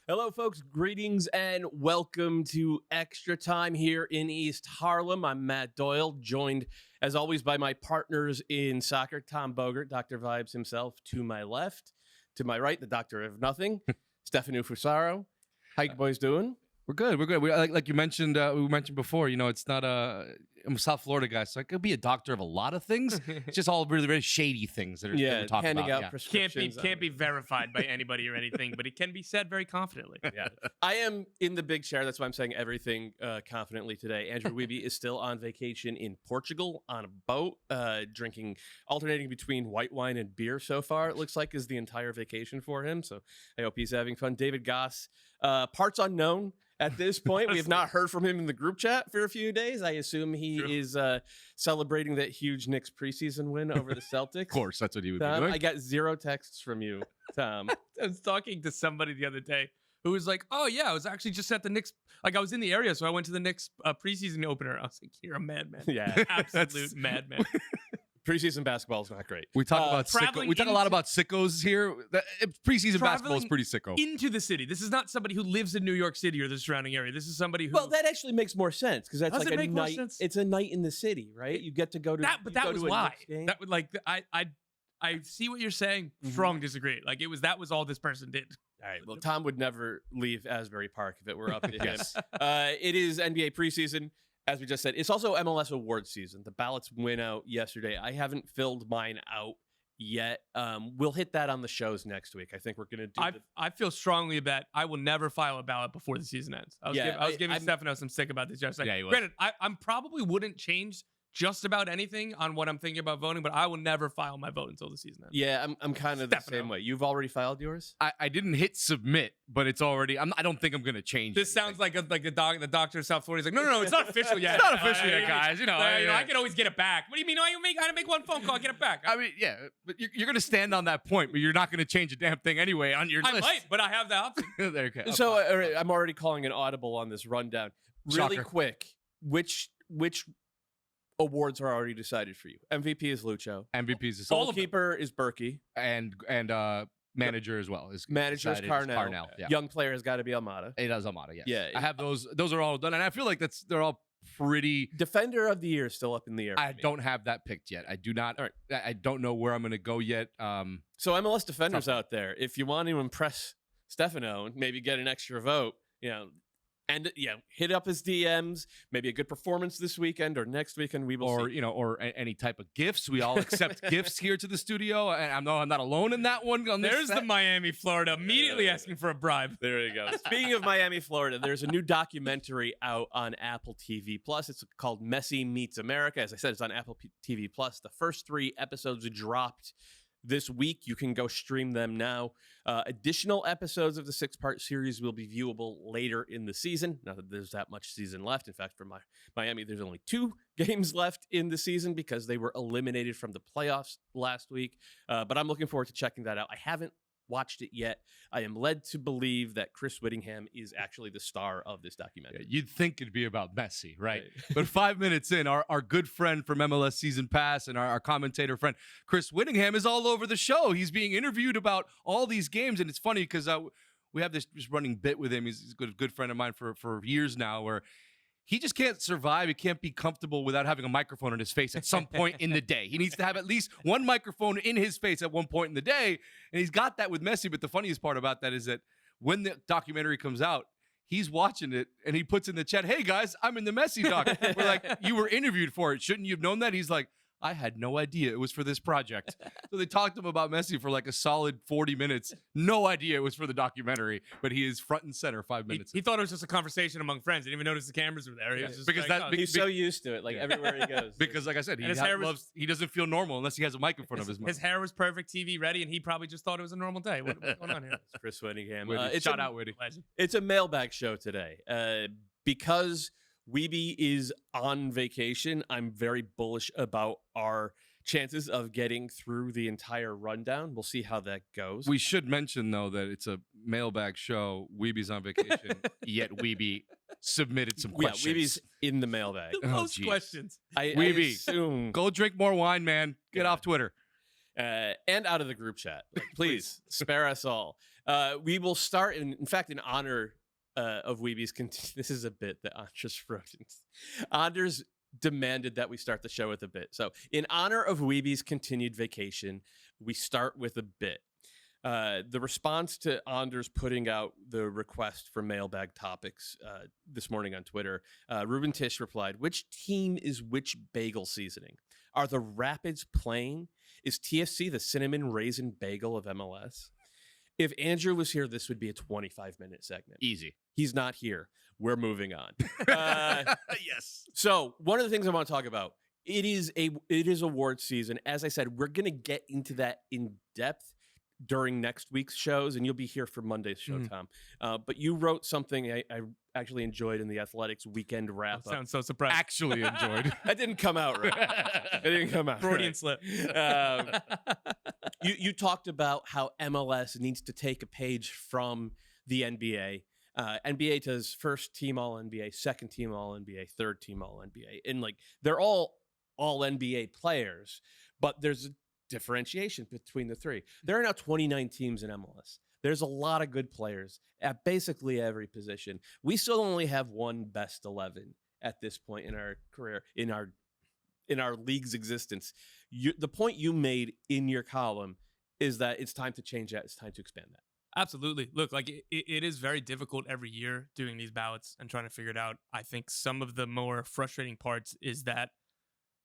Hello, folks. Greetings and welcome to Extra Time here in East Harlem. I'm Matt Doyle, joined as always by my partners in soccer, Tom Bogert, Dr. Vibes himself, to my left. To my right, the Doctor of Nothing, Stefano Fusaro. How you boys doing? We're good. Like you mentioned, we mentioned before, it's not I'm a South Florida guy, so I could be a doctor of a lot of things. It's just all really very shady things that we're talking handing about. out prescriptions. Can't be verified by anybody or anything, but it can be said very confidently. Yeah, I am in the big chair. That's why I'm saying everything confidently today. Andrew Wiebe is still on vacation in Portugal on a boat, alternating between white wine and beer so far, it looks like, is the entire vacation for him. So I hope he's having fun. David Goss, parts unknown. At this point, we have not heard from him in the group chat for a few days. I assume he is celebrating that huge Knicks preseason win over the Celtics. Of course, that's what he would Tom, be doing. I got 0 texts from you, Tom. I was talking to somebody the other day who was like, "Oh yeah, I was actually just at the Knicks. Like I was in the area, so I went to the Knicks preseason opener." I was like, "You're a madman." Yeah, absolute madman. Preseason basketball is not great. We talk about sicko. We talk a lot about sickos here. Preseason basketball is pretty sicko. Into the city. This is not somebody who lives in New York City or the surrounding area. This is somebody who. Well, that actually makes more sense because that's Does like it a make more night. sense? It's a night in the city, right? You get to go to that, but that was why. That That would like I see what you're saying. Strong disagree. Like that was all this person did. All right. Well, Tom would never leave Asbury Park if it were up to him. It is NBA preseason. As we just said, it's also MLS awards season. The ballots went out yesterday. I haven't filled mine out yet. We'll hit that on the shows next week. I think we're going to do I feel strongly about I will never file a ballot before the season ends. I was giving Stefano some stick about this yesterday. Yeah, he was. Granted, I'm probably wouldn't change just about anything on what I'm thinking about voting, but I will never file my vote until the season ends. Yeah, I'm kind of the same way. You've already filed yours? I didn't hit submit, but it's already. I don't think I'm going to change. This sounds like the doctor of South Florida. He's like, no, it's not official yet. It's not official yet, guys. I can always get it back. What do you mean? I got to make one phone call, get it back. I mean, yeah, but you're going to stand on that point, but you're not going to change a damn thing anyway on your list. I might, but I have the option. There you go. So I'm already calling an audible on this rundown. Really Shocker. quick, which awards are already decided for you? MVP is Lucho. MVP is Goalkeeper is Berkey. and manager as well. Manager is Carnell. Carnell, yeah. Young player has got to be Almada. It does Almada, yes. Yeah. I have those. Those are all done, and I feel like they're all pretty. Defender of the year is still up in the air. I don't have that picked yet. I do not. All right. I don't know where I'm going to go yet. So MLS defenders out there, if you want to impress Stefano and maybe get an extra vote, and hit up his DMs. Maybe a good performance this weekend or next weekend. We will see. Or any type of gifts. We all accept gifts here to the studio, and I'm not alone in that one. There's the Miami, Florida, immediately asking for a bribe. There you go. Speaking of Miami, Florida, there's a new documentary out on Apple TV Plus. It's called Messi Meets America. As I said, it's on Apple TV Plus. The first 3 episodes dropped this week. You can go stream them now. Additional episodes of the 6-part series will be viewable later in the season. Not that there's that much season left. In fact, for Miami, there's only 2 games left in the season because they were eliminated from the playoffs last week. But I'm looking forward to checking that out. I haven't watched it yet. I am led to believe that Chris Whittingham is actually the star of this documentary. Yeah, you'd think it'd be about Messi, right? But 5 minutes in, our good friend from MLS Season Pass and our commentator friend, Chris Whittingham, is all over the show. He's being interviewed about all these games, and it's funny because we have this running bit with him. He's a good friend of mine for years now, where he just can't survive. He can't be comfortable without having a microphone in his face at some point in the day. He needs to have at least one microphone in his face at one point in the day. And he's got that with Messi. But the funniest part about that is that when the documentary comes out, he's watching it and he puts in the chat, "Hey guys, I'm in the Messi doc." We're like, "You were interviewed for it. Shouldn't you have known that?" He's like, "I had no idea it was for this project." So they talked to him about Messi for like a solid 40 minutes. No idea it was for the documentary, but he is front and center 5 minutes. He thought it was just a conversation among friends. He didn't even notice the cameras were there. He was just because He's so used to it, like everywhere he goes. Because, like I said, he doesn't feel normal unless he has a mic in front of his mouth. His hair was perfect, TV ready, and he probably just thought it was a normal day. What's going on here? It's Chris Whittingham. Shout out, Whitty. It's a mailbag show today. Because Wiebe is on vacation, I'm very bullish about our chances of getting through the entire rundown. We'll see how that goes. We should mention, though, that it's a mailbag show. Weeby's on vacation, yet Wiebe submitted some questions. Yeah, Weeby's in the mailbag. The most questions. I assume. Go drink more wine, man. Get off Twitter. And out of the group chat. Like, please spare us all. We will start, in fact, in honor of Weeby's. This is a bit that Anders wrote. Anders demanded that we start the show with a bit. So, in honor of Weeby's continued vacation, we start with a bit. The response to Anders putting out the request for mailbag topics this morning on Twitter, Ruben Tish replied, "Which team is which bagel seasoning? Are the Rapids plain? Is TFC the cinnamon raisin bagel of MLS? If Andrew was here, this would be a 25-minute segment. Easy. He's not here. We're moving on." Yes. So one of the things I want to talk about, it is award season. As I said, we're going to get into that in depth during next week's shows, and you'll be here for Monday's show, Tom. But you wrote something I actually enjoyed in the Athletics weekend wrap-up. Sounds so surprised. Actually enjoyed. That didn't come out right. It didn't come out Freudian right. slip. You talked about how MLS needs to take a page from the NBA. NBA does first team All NBA, second team All NBA, third team All NBA, and like they're all NBA players, but there's a differentiation between the three. There are now 29 teams in MLS. There's a lot of good players at basically every position. We still only have one best 11 at this point in our career, in our league's existence. The point you made in your column is that it's time to change that. It's time to expand that. Absolutely. Look, like it is very difficult every year doing these ballots and trying to figure it out. I think some of the more frustrating parts is that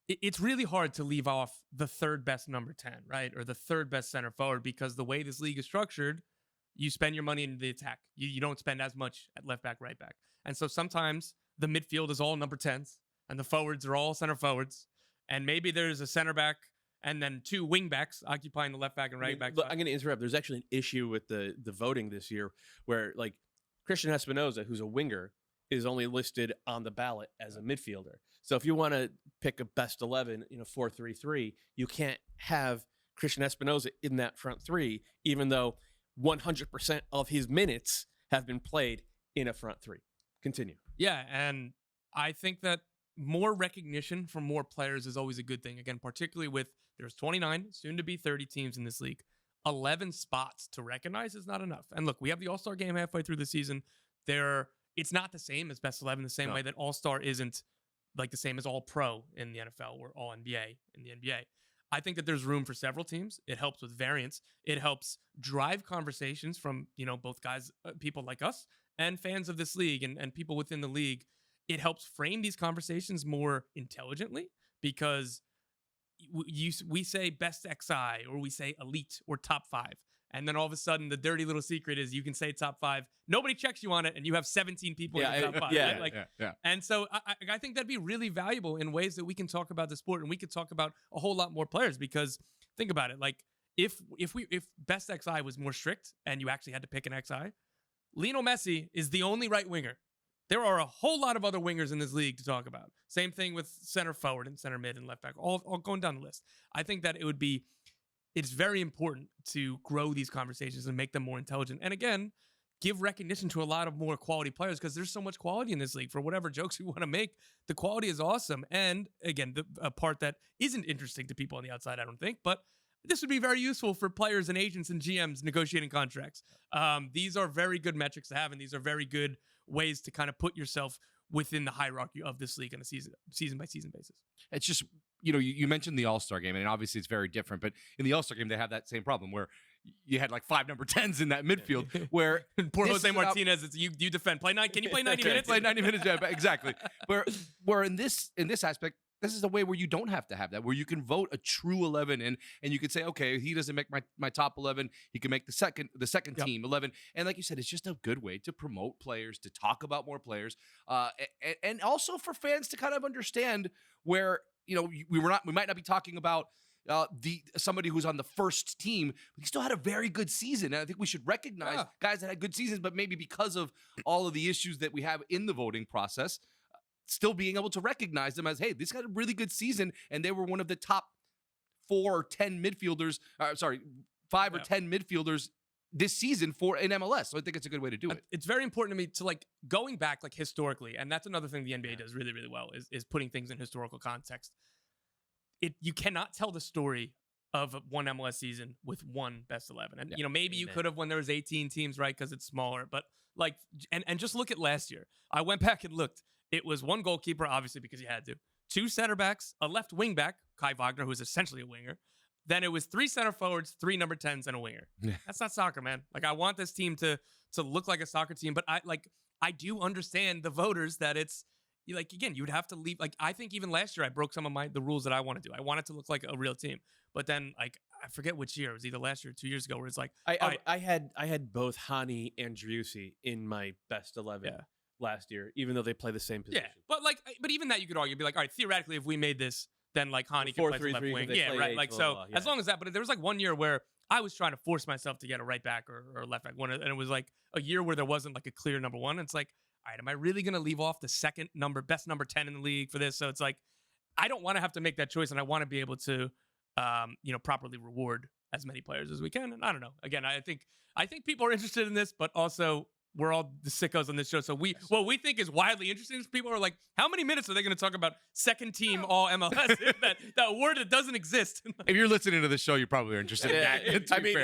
it's really hard to leave off the third best number 10, right? Or the third best center forward, because the way this league is structured, you spend your money in the attack. You don't spend as much at left back, right back. And so sometimes the midfield is all number 10s and the forwards are all center forwards. And maybe there's a center back and then two wing backs occupying the left back and right back. Look, I'm going to interrupt. There's actually an issue with the voting this year where like Christian Espinoza, who's a winger, is only listed on the ballot as a midfielder. So if you want to pick a best 11 in a 4-3-3, you can't have Christian Espinoza in that front three, even though 100% of his minutes have been played in a front three. Continue. Yeah, and I think that more recognition from more players is always a good thing. Again, particularly with there's 29, soon to be 30 teams in this league. 11 spots to recognize is not enough. And look, we have the All-Star game halfway through the season. It's not the same as best 11 the same way that All-Star isn't like the same as All-Pro in the NFL or All-NBA in the NBA. I think that there's room for several teams. It helps with variance. It helps drive conversations from, both guys, people like us and fans of this league and people within the league. It helps frame these conversations more intelligently because we say best XI or we say elite or top 5. And then all of a sudden, the dirty little secret is you can say top 5. Nobody checks you on it, and you have 17 people in the top 5. Yeah, right? yeah. And so I think that'd be really valuable in ways that we can talk about the sport, and we could talk about a whole lot more players. Because think about it, like if best XI was more strict, and you actually had to pick an XI, Lionel Messi is the only right winger. There are a whole lot of other wingers in this league to talk about. Same thing with center forward and center mid and left back, all going down the list. I think that it's very important to grow these conversations and make them more intelligent. And again, give recognition to a lot of more quality players because there's so much quality in this league. For whatever jokes we want to make, the quality is awesome. And again, a part that isn't interesting to people on the outside, I don't think, but this would be very useful for players and agents and GMs negotiating contracts. These are very good metrics to have, and these are very good ways to kind of put yourself within the hierarchy of this league on a season by season basis. It's just, you mentioned the All-Star game, and obviously it's very different, but in the All-Star game, they have that same problem where you had like 5 number 10s in that midfield where poor Jose Martinez, it's you defend. Can you play 90 minutes? Play 90 minutes, yeah, exactly. Where in this aspect, this is a way where you don't have to have that, where you can vote a true 11 and you could say, okay, he doesn't make my top 11. He can make the second team 11. And like you said, it's just a good way to promote players, to talk about more players, and also for fans to kind of understand where, we might not be talking about somebody who's on the first team, but he still had a very good season. And I think we should recognize guys that had good seasons, but maybe because of all of the issues that we have in the voting process, still being able to recognize them as, hey, this got a really good season, and they were one of the top 4 or 10 midfielders, 5 or 10 midfielders this season in MLS. So I think it's a good way to do it. It's very important to me to going back historically, and that's another thing the NBA does really, really well is putting things in historical context. You cannot tell the story of one MLS season with one best 11. And, maybe you Amen. could have when there was 18 teams, right? Because it's smaller. But like, and just look at last year. I went back and looked. It was one goalkeeper, obviously, because you had to. 2 center backs, a left wing back, Kai Wagner, who is essentially a winger. Then it was 3 center forwards, 3 number 10s, and a winger. Yeah. That's not soccer, man. Like, I want this team to look like a soccer team, but I do understand the voters that it's like, again, you would have to leave. Like, I think even last year I broke some of the rules that I want to do. I want it to look like a real team. But then, like, I forget which year. It was either last year or 2 years ago, where it's like, I had both Hani and Driussi in my best 11 last year, even though they play the same position. Yeah, but even that you could argue, be like, all right, theoretically, if we made this, then like Hani can play the left wing. Yeah, right. Like, so as long as that, but there was like one year where I was trying to force myself to get a right back or left back one, and it was like a year where there wasn't like a clear number 1. And it's like, all right, am I really going to leave off the best number 10 in the league for this? So it's like, I don't want to have to make that choice, and I want to be able to, properly reward as many players as we can. And I don't know. Again, I think people are interested in this, but also we're all the sickos on this show. So what we think is wildly interesting. People are like, how many minutes are they going to talk about second team all MLS? that word that doesn't exist. If you're listening to this show, you probably are interested in that. I mean,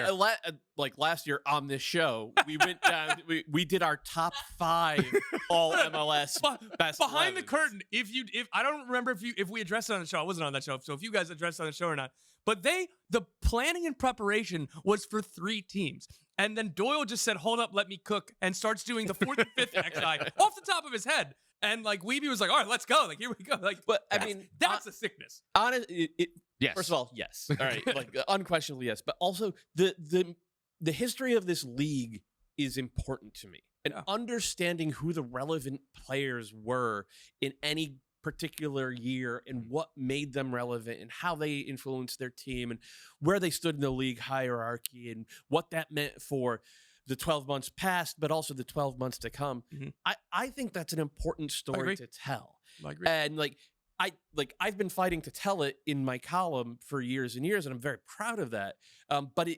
like last year on this show, we went down. we did our top 5 all MLS best behind 11s. the curtain. If I don't remember if we addressed it on the show. I wasn't on that show. So if you guys addressed it on the show or not. But the planning and preparation was for 3 teams. And then Doyle just said, hold up, let me cook, and starts doing the 4th and 5th XI off the top of his head. And like Weeby was like, all right, let's go. Like, here we go. Like, but I mean, that's a sickness. Honest, yes. First of all, yes. All right, like unquestionably yes. But also the history of this league is important to me, and understanding who the relevant players were in any particular year and what made them relevant and how they influenced their team and where they stood in the league hierarchy and what that meant for the 12 months past, but also the 12 months to come. Mm-hmm. I think that's an important story to tell. I agree. And I've been fighting to tell it in my column for years and years, and I'm very proud of that. But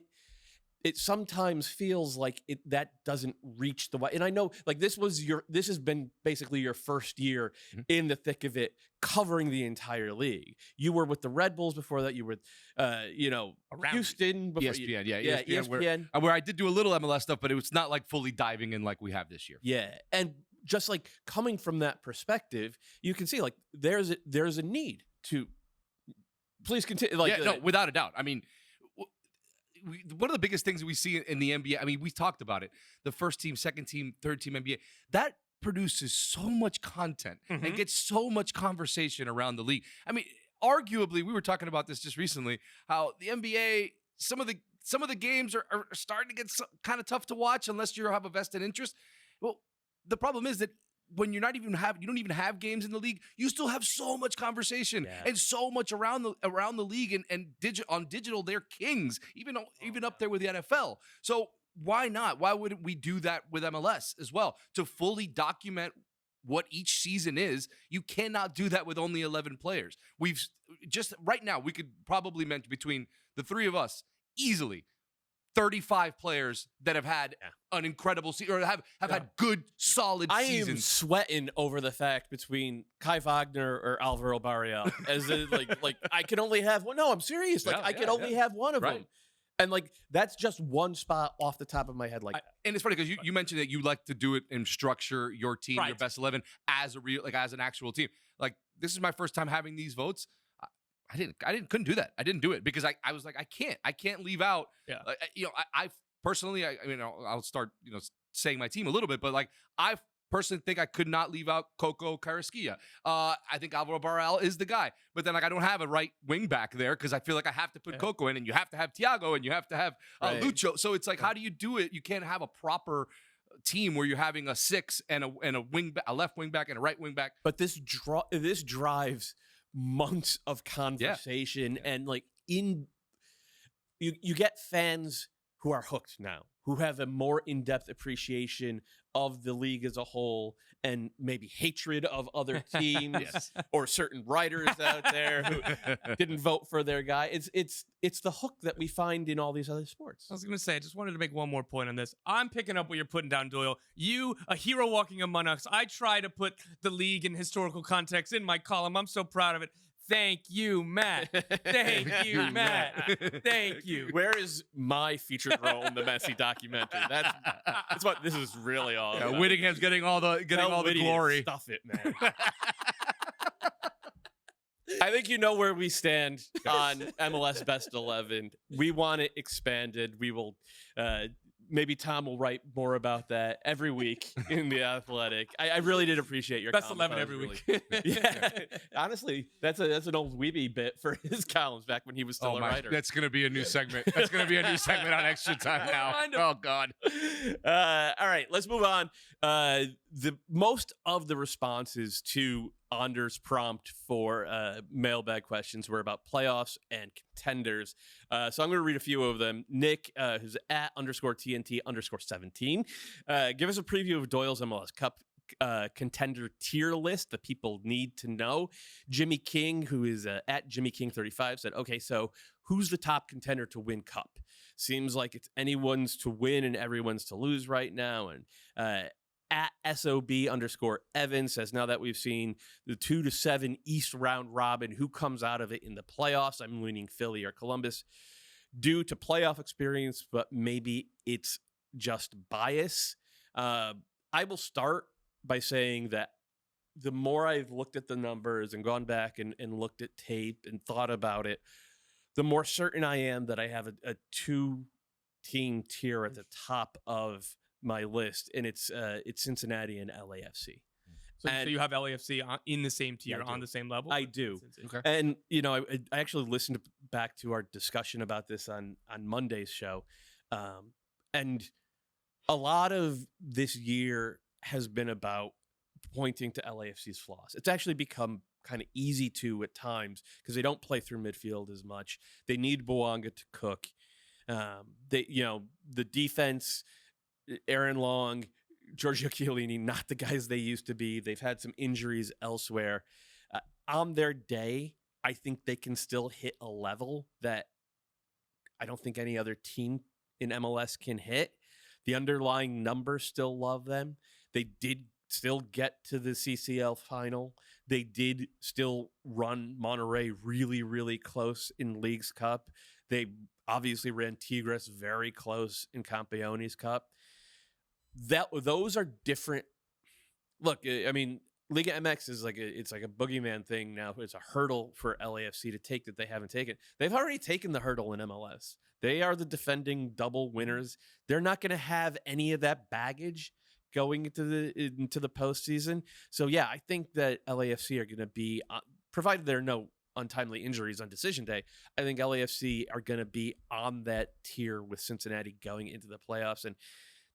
it sometimes feels like that doesn't reach the way. And I know, like, this has been basically your first year in the thick of it, covering the entire league. You were with the Red Bulls before that. You were, Houston before ESPN, ESPN. Where I did do a little MLS stuff, but it was not like fully diving in like we have this year. Yeah, and just like coming from that perspective, you can see like there's a need to. Please continue. Like, no, without a doubt. I mean. One of the biggest things we see in the NBA, I mean, we talked about it, the first team, second team, third team NBA, that produces so much content and gets so much conversation around the league. I mean, arguably, we were talking about this just recently, how the NBA, some of the games are starting to get kind of tough to watch unless you have a vested interest. Well, the problem is that when you don't even have games in the league, you still have so much conversation and so much around the league and on digital, they're kings, even up there with the NFL. So why not? Why wouldn't we do that with MLS as well to fully document what each season is? You cannot do that with only 11 players. We've just right now, we could probably mention between the 3 of us easily 35 players that have had an incredible season or have had good, solid seasons. I am sweating over the fact between Kai Wagner or Alvaro Barreal as like I can only have one. No, I'm serious. Like I can only have one of them. And like that's just one spot off the top of my head. Like, and it's funny because you mentioned that you like to do it and structure your team, your best 11 as an actual team. Like this is my first time having these votes. I couldn't do that. I didn't do it because I was like, I can't leave out. Yeah. I personally, I'll start, saying my team a little bit, but like, I personally think I could not leave out Coco Carrasquilla. I think Alvaro Barreal is the guy, but then like, I don't have a right wing back there because I feel like I have to put Coco in and you have to have Thiago and you have to have Lucho. So it's like, how do you do it? You can't have a proper team where you're having a 6 and a wing back, a left wing back and a right wing back. But this drives months of conversation and like you get fans who are hooked now, who have a more in-depth appreciation of the league as a whole and maybe hatred of other teams or certain writers out there who didn't vote for their guy. It's the hook that we find in all these other sports. I was going to say, I just wanted to make one more point on this. I'm picking up what you're putting down, Doyle. You, a hero walking among us. I try to put the league in historical context in my column. I'm so proud of it. Thank you, Matt. Thank you, Matt. Thank you. Where is my featured role in the Messi documentary? That's what this is really all about. Whittingham's getting all the glory. Stuff it, man. I think you know where we stand on MLS Best 11. We want it expanded. We will, maybe Tom will write more about that every week in The Athletic. I really did appreciate your Best comment. 11 every week. Yeah, honestly, that's an old Weeby bit for his columns back when he was still a writer. That's gonna be a new segment. That's gonna be a new segment on Extra Time now. Oh God. All right, let's move on. The most of the responses to Anders' prompt for mailbag questions were about playoffs and contenders. So I'm going to read a few of them. Nick, who's at _TNT_17, give us a preview of Doyle's MLS Cup contender tier list that people need to know. Jimmy King, who is at Jimmy King 35, said, okay, so who's the top contender to win Cup? Seems like it's anyone's to win and everyone's to lose right now. And at SOB_Evan says, now that we've seen the 2 to 7 East round robin, who comes out of it in the playoffs? I'm leaning Philly or Columbus due to playoff experience, but maybe it's just bias. I will start by saying that the more I've looked at the numbers and gone back and looked at tape and thought about it, the more certain I am that I have a 2-team tier at the top of my list, and it's Cincinnati and LAFC. So you have LAFC in the same tier, on the same level? I do. Okay. And, I actually listened back to our discussion about this on Monday's show. And a lot of this year has been about pointing to LAFC's flaws. It's actually become kind of easy to at times because they don't play through midfield as much. They need Bouanga to cook. The defense, Aaron Long, Giorgio Chiellini, not the guys they used to be. They've had some injuries elsewhere. On their day, I think they can still hit a level that I don't think any other team in MLS can hit. The underlying numbers still love them. They did still get to the CCL final. They did still run Monterrey really, really close in League's Cup. They obviously ran Tigres very close in Campeones Cup. Those are different. Look, I mean, Liga MX is it's like a boogeyman thing now. It's a hurdle for LAFC to take that they haven't taken. They've already taken the hurdle in MLS. They are the defending double winners. They're not going to have any of that baggage going into the postseason. So yeah, I think that LAFC are going to be, provided there are no untimely injuries on decision day, I think LAFC are going to be on that tier with Cincinnati going into the playoffs. And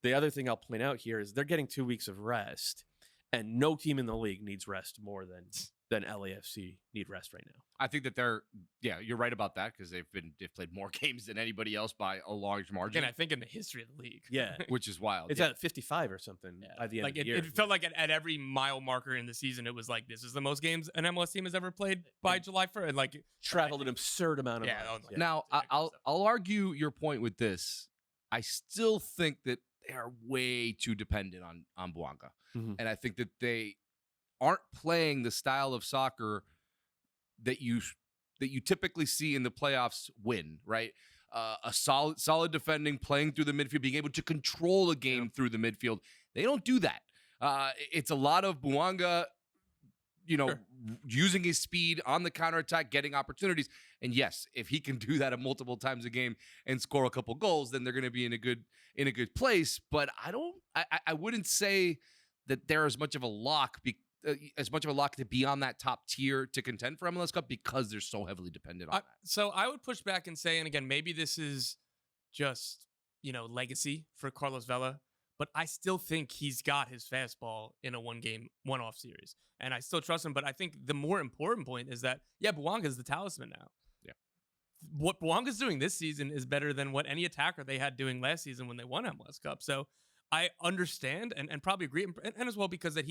the other thing I'll point out here is they're getting 2 weeks of rest, and no team in the league needs rest more than LAFC need rest right now. I think that you're right about that because they've played more games than anybody else by a large margin. And I think in the history of the league. Yeah. Which is wild. It's at 55 or something by the end of the year. It felt like at every mile marker in the season, it was like, this is the most games an MLS team has ever played by July 1st. And traveled an absurd amount of miles. Yeah. Now, I'll argue your point with this. I still think that they are way too dependent on Bouanga. Mm-hmm. And I think that they aren't playing the style of soccer that you typically see in the playoffs win, right? A solid defending, playing through the midfield, being able to control a game through the midfield. They don't do that. It's a lot of Bouanga, using his speed on the counterattack, getting opportunities. And yes, if he can do that multiple times a game and score a couple goals, then they're going to be in a good place. But I wouldn't say that they're as much of a lock to be on that top tier to contend for MLS Cup because they're so heavily dependent on that. So I would push back and say, and again, maybe this is just, legacy for Carlos Vela, but I still think he's got his fastball in a one-off series. And I still trust him. But I think the more important point is that, Bouanga is the talisman now. Yeah. What Bouanga's doing this season is better than what any attacker they had doing last season when they won MLS Cup. So I understand and probably agree, and as well because that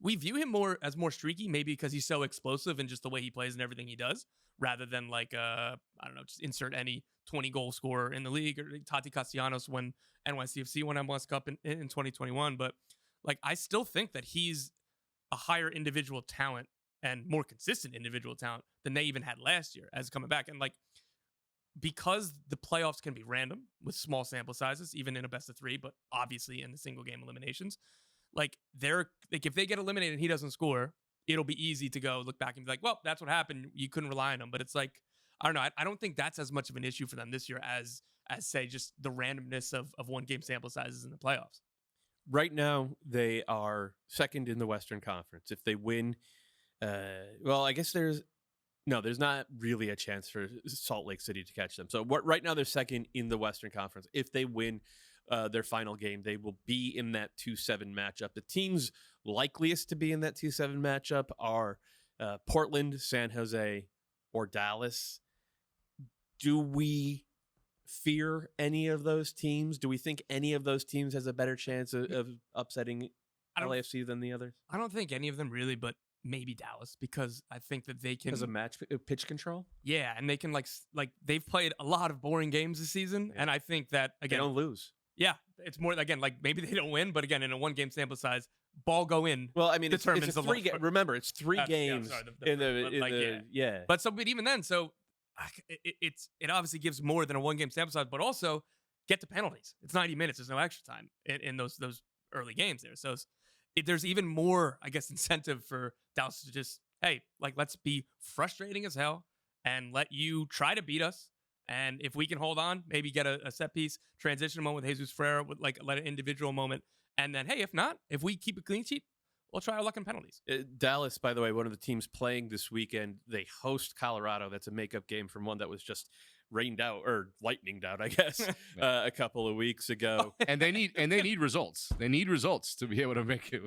we view him as more streaky, maybe because he's so explosive and just the way he plays and everything he does, rather than just insert any 20-goal scorer in the league or Tati Castellanos when NYCFC won MLS Cup in 2021. But I still think that he's a higher individual talent and more consistent individual talent than they even had last year as coming back. And like, because the playoffs can be random with small sample sizes, even in a best of 3, but obviously in the single game eliminations, like if they get eliminated and he doesn't score, it'll be easy to go look back and be like, well, that's what happened. You couldn't rely on him. But it's like, I don't know. I don't think that's as much of an issue for them this year as say just the randomness of one game sample sizes in the playoffs. Right now, they are second in the Western Conference. If they win, well, I guess there's not really a chance for Salt Lake City to catch them. So right now, they're second in the Western Conference. If they win their final game, they will be in that 2-7 matchup. The teams likeliest to be in that 2-7 matchup are Portland, San Jose, or Dallas. Do we fear any of those teams? Do we think any of those teams has a better chance of upsetting LAFC than the others? I don't think any of them really, but maybe Dallas, because I think that they can because of pitch control. Yeah, and they can like they've played a lot of boring games this season, and I think that again they don't lose. Yeah, it's more again like maybe they don't win, but again in a 1 game sample size, ball go in. Well, I mean, determines it's three. Remember, it's 3 games yeah. But even then, so it obviously gives more than a 1 game sample size, but also get to penalties. It's 90 minutes. There's no extra time in those early games there. So there's even more, I guess, incentive for Dallas to just, hey, like, let's be frustrating as hell and let you try to beat us. And if we can hold on, maybe get a set piece transition moment with Jesus Ferreira, with like let an individual moment. And then, hey, if not, if we keep a clean sheet, we'll try our luck in penalties. Dallas, by the way, one of the teams playing this weekend, they host Colorado. That's a makeup game from one that was just rained out or lightninged out, I guess, a couple of weeks ago. And they need results. They need results to be able to make it.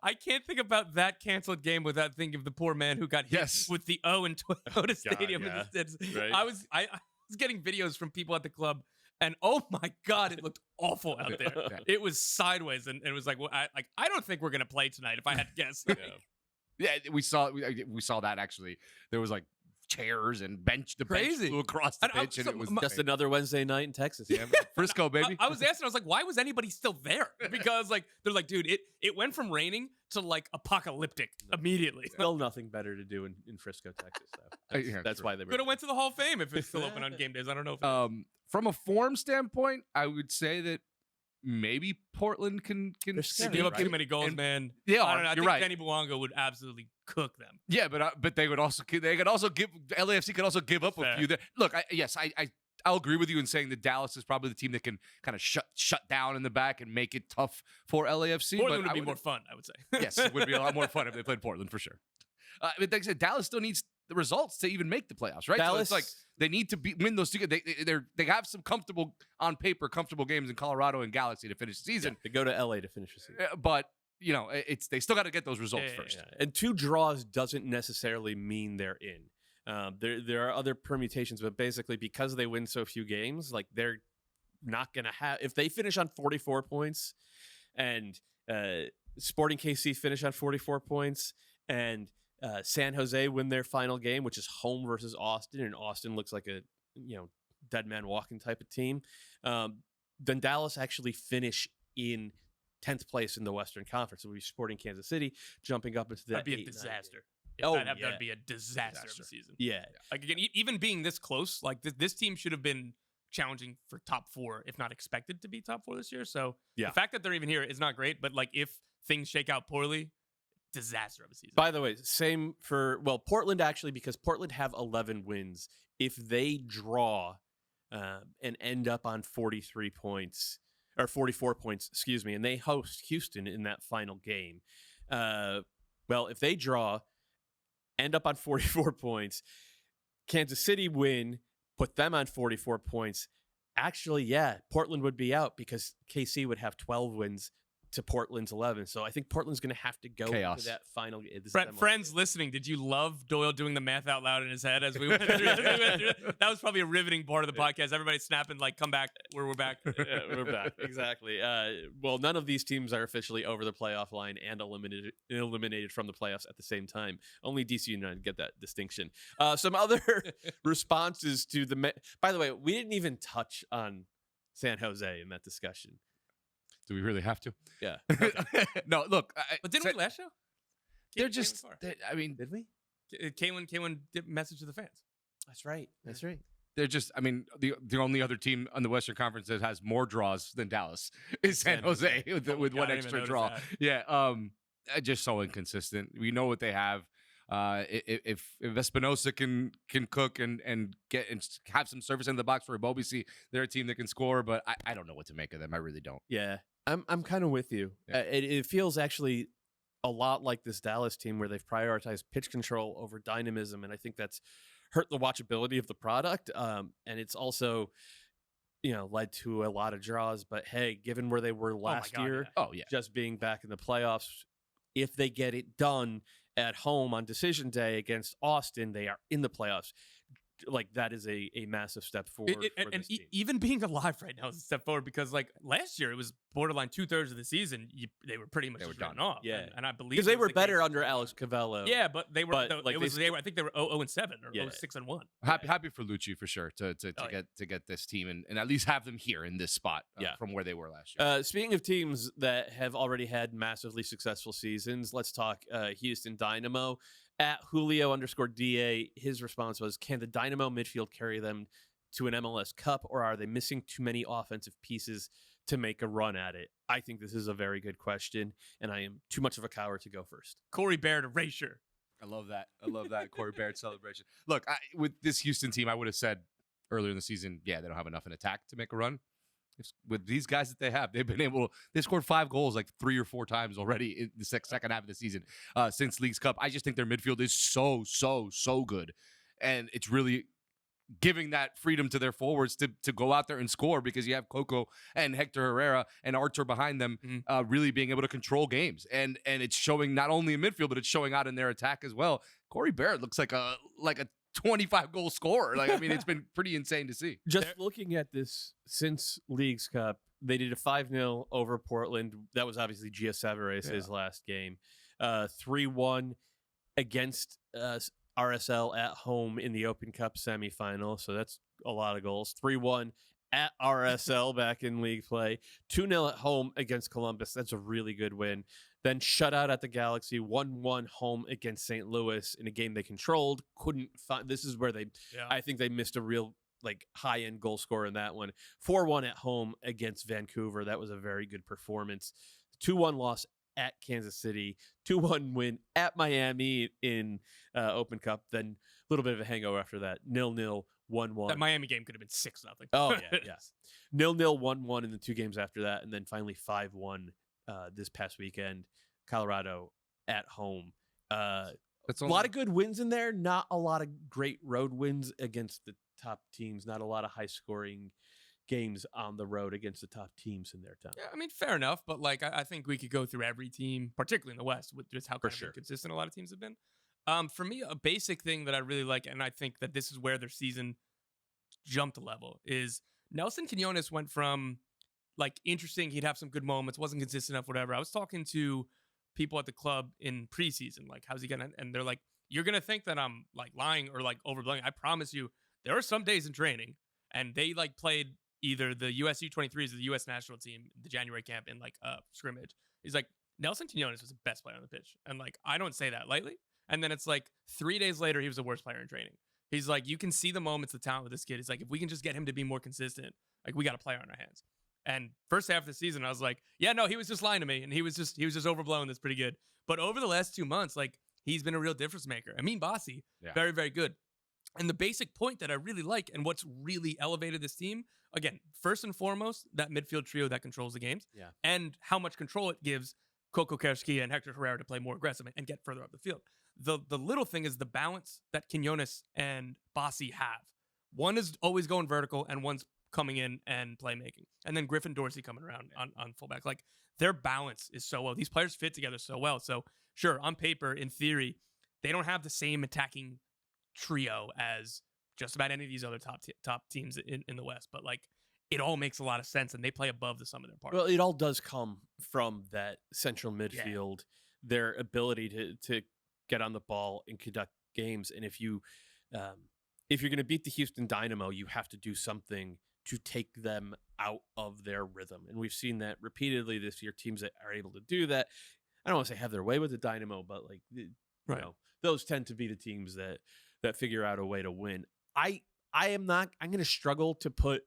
I can't think about that canceled game without thinking of the poor man who got hit with the O in Toyota Stadium. Yeah. Right. I was getting videos from people at the club, and oh my God, it looked awful out there. Yeah. It was sideways, and it was like, well, I don't think we're gonna play tonight. If I had to guess, Yeah, we saw that actually. There was like chairs and bench flew across the pitch, and it was just another Wednesday night in Texas. Yeah, Frisco, baby. I was asking, I was like, why was anybody still there? Because like they're like, dude, it went from raining to like apocalyptic immediately. Still nothing better to do in Frisco, Texas, though. That's why they could have went to the Hall of Fame if it's still open on game days. I don't know. From a form standpoint, I would say that maybe Portland can give up too many goals, man. Yeah, I don't know. I think right. Danny Bouanga would absolutely cook them. Yeah, but they could also give LAFC could also give up a few. Look, I'll agree with you in saying that Dallas is probably the team that can kind of shut down in the back and make it tough for LAFC. Portland would be more fun, I would say. Yes, it would be a lot more fun if they played Portland for sure. But like I said, Dallas still needs the results to even make the playoffs, right? Dallas, so it's like they need to win those two. They have some comfortable games in Colorado and Galaxy to finish the season. Yeah, they go to LA to finish the season, but you know they still got to get those results first. Yeah. And 2 draws doesn't necessarily mean they're in. There are other permutations, but basically because they win so few games, like they're not gonna have. If they finish on 44 points, and Sporting KC finish on 44 points, and San Jose win their final game, which is home versus Austin, and Austin looks like a dead man walking type of team. Then Dallas actually finish in 10th place in the Western Conference. So we'll be Sporting Kansas City jumping up into that. That'd be a disaster. That'd be a disaster of a season. Yeah. Like again, even being this close, like this team should have been challenging for top 4, if not expected to be top 4 this year. So the fact that they're even here is not great. But like if things shake out poorly, disaster of a season. By the way, same for Portland actually, because Portland have 11 wins. If they draw and end up on 43 points or 44 points, excuse me, and they host Houston in that final game. If they draw, end up on 44 points, Kansas City win, put them on 44 points. Actually, Portland would be out because KC would have 12 wins to Portland's 11. So I think Portland's going to have to go to that final. Friends listening, did you love Doyle doing the math out loud in his head as we went through? That was probably a riveting part of the podcast. Everybody snapping like, come back. We're back. We're back. Exactly. None of these teams are officially over the playoff line and eliminated from the playoffs at the same time. Only DC United get that distinction. Some other responses to by the way, we didn't even touch on San Jose in that discussion. Do we really have to? Yeah. No, look. But didn't we last show? They're just. I mean, did we? Kalen did message to the fans. That's right. That's right. They're just, I mean, the only other team on the Western Conference that has more draws than Dallas is San Jose with one extra draw. That. Yeah, just so inconsistent. We know what they have. If Espinosa can cook and get and have some service in the box for Ibobisi, they're a team that can score. But I don't know what to make of them. I really don't. Yeah, I'm kind of with you. Yeah. It feels actually a lot like this Dallas team where they've prioritized pitch control over dynamism, and I think that's hurt the watchability of the product. And it's also, led to a lot of draws. But hey, given where they were last year, just being back in the playoffs, if they get it done at home on decision day against Austin, they are in the playoffs. Like, that is a massive step forward. And even being alive right now is a step forward, because like last year it was borderline 2/3 of the season. They were pretty much done off. Yeah, and I believe because they were better under Alex Cavello. Yeah, but they were. I think they were 0-7 or 0-6-1. Happy for Lucci for sure to get this team and at least have them here in this spot from where they were last year. Speaking of teams that have already had massively successful seasons, let's talk Houston Dynamo. At Julio_DA, his response was, can the Dynamo midfield carry them to an MLS Cup, or are they missing too many offensive pieces to make a run at it? I think this is a very good question, and I am too much of a coward to go first. Corey Baird erasure. I love that Corey Baird celebration. Look, with this Houston team, I would have said earlier in the season, they don't have enough in attack to make a run. With these guys that they have, they scored 5 goals like 3 or 4 times already in the second half of the season since Leagues Cup. I just think their midfield is so good, and it's really giving that freedom to their forwards to go out there and score, because you have Coco and Hector Herrera and Artur behind them, really being able to control games, and it's showing not only in midfield, but it's showing out in their attack as well. Corey Baird looks like a 25-goal scorer. Like, I mean, it's been pretty insane to see. Just looking at this since Leagues Cup, they did a 5-0 over Portland. That was obviously Gia Severes' last game. 3-1 against RSL at home in the Open Cup semifinal. So that's a lot of goals. 3-1 at RSL back in league play. 2-0 at home against Columbus. That's a really good win. Then shutout at the Galaxy, 1-1 home against St. Louis in a game they controlled. Couldn't find. This is where I think they missed a real high-end goal scorer in that one. 4-1 at home against Vancouver. That was a very good performance. 2-1 loss at Kansas City. 2-1 win at Miami in Open Cup. Then a little bit of a hangover after that. 0-0, 1-1. That Miami game could have been 6-0. Oh, yeah. 0-0, 1-1 in the 2 games after that. And then finally 5-1 this past weekend. Colorado at home. That's a lot of good wins in there. Not a lot of great road wins against the top teams. Not a lot of high-scoring games on the road against the top teams in their town. Yeah, I mean, fair enough. But I think we could go through every team, particularly in the West, with just how consistent a lot of teams have been. For me, a basic thing that I really like, and I think that this is where their season jumped a level, is Nelson Quinones went from interesting, he'd have some good moments, wasn't consistent enough, whatever. I was talking to people at the club in preseason, how's he gonna, and they're like, you're gonna think that I'm lying or overblowing. I promise you, there are some days in training, and they played either the US U23s or the US national team, the January camp in scrimmage. He's like, Nelson Quinones was the best player on the pitch. And I don't say that lightly. And then it's 3 days later, he was the worst player in training. He's like, you can see the moments, the talent with this kid. He's like, if we can just get him to be more consistent, we got a player on our hands. And first half of the season, I was like, yeah, no, he was just lying to me. And he was just overblown. That's pretty good. But over the last 2 months, he's been a real difference maker. I mean, Bossy, very, very good. And the basic point that I really like, and what's really elevated this team, again, first and foremost, that midfield trio that controls the games, and how much control it gives Coco Carrasquilla and Hector Herrera to play more aggressive and get further up the field. The little thing is the balance that Quinones and Bossy have. One is always going vertical, and one's coming in and playmaking. And then Griffin Dorsey coming around on fullback. Their balance is so well. These players fit together so well. So, sure, on paper, in theory, they don't have the same attacking trio as just about any of these other top teams in the West, but it all makes a lot of sense, and they play above the sum of their parts. Well, it all does come from that central midfield, their ability to get on the ball and conduct games. And if you're going to beat the Houston Dynamo, you have to do something to take them out of their rhythm, and we've seen that repeatedly this year. Teams that are able to do that, I don't want to say have their way with the Dynamo, but You know, those tend to be the teams that figure out a way to win. I'm going to struggle to put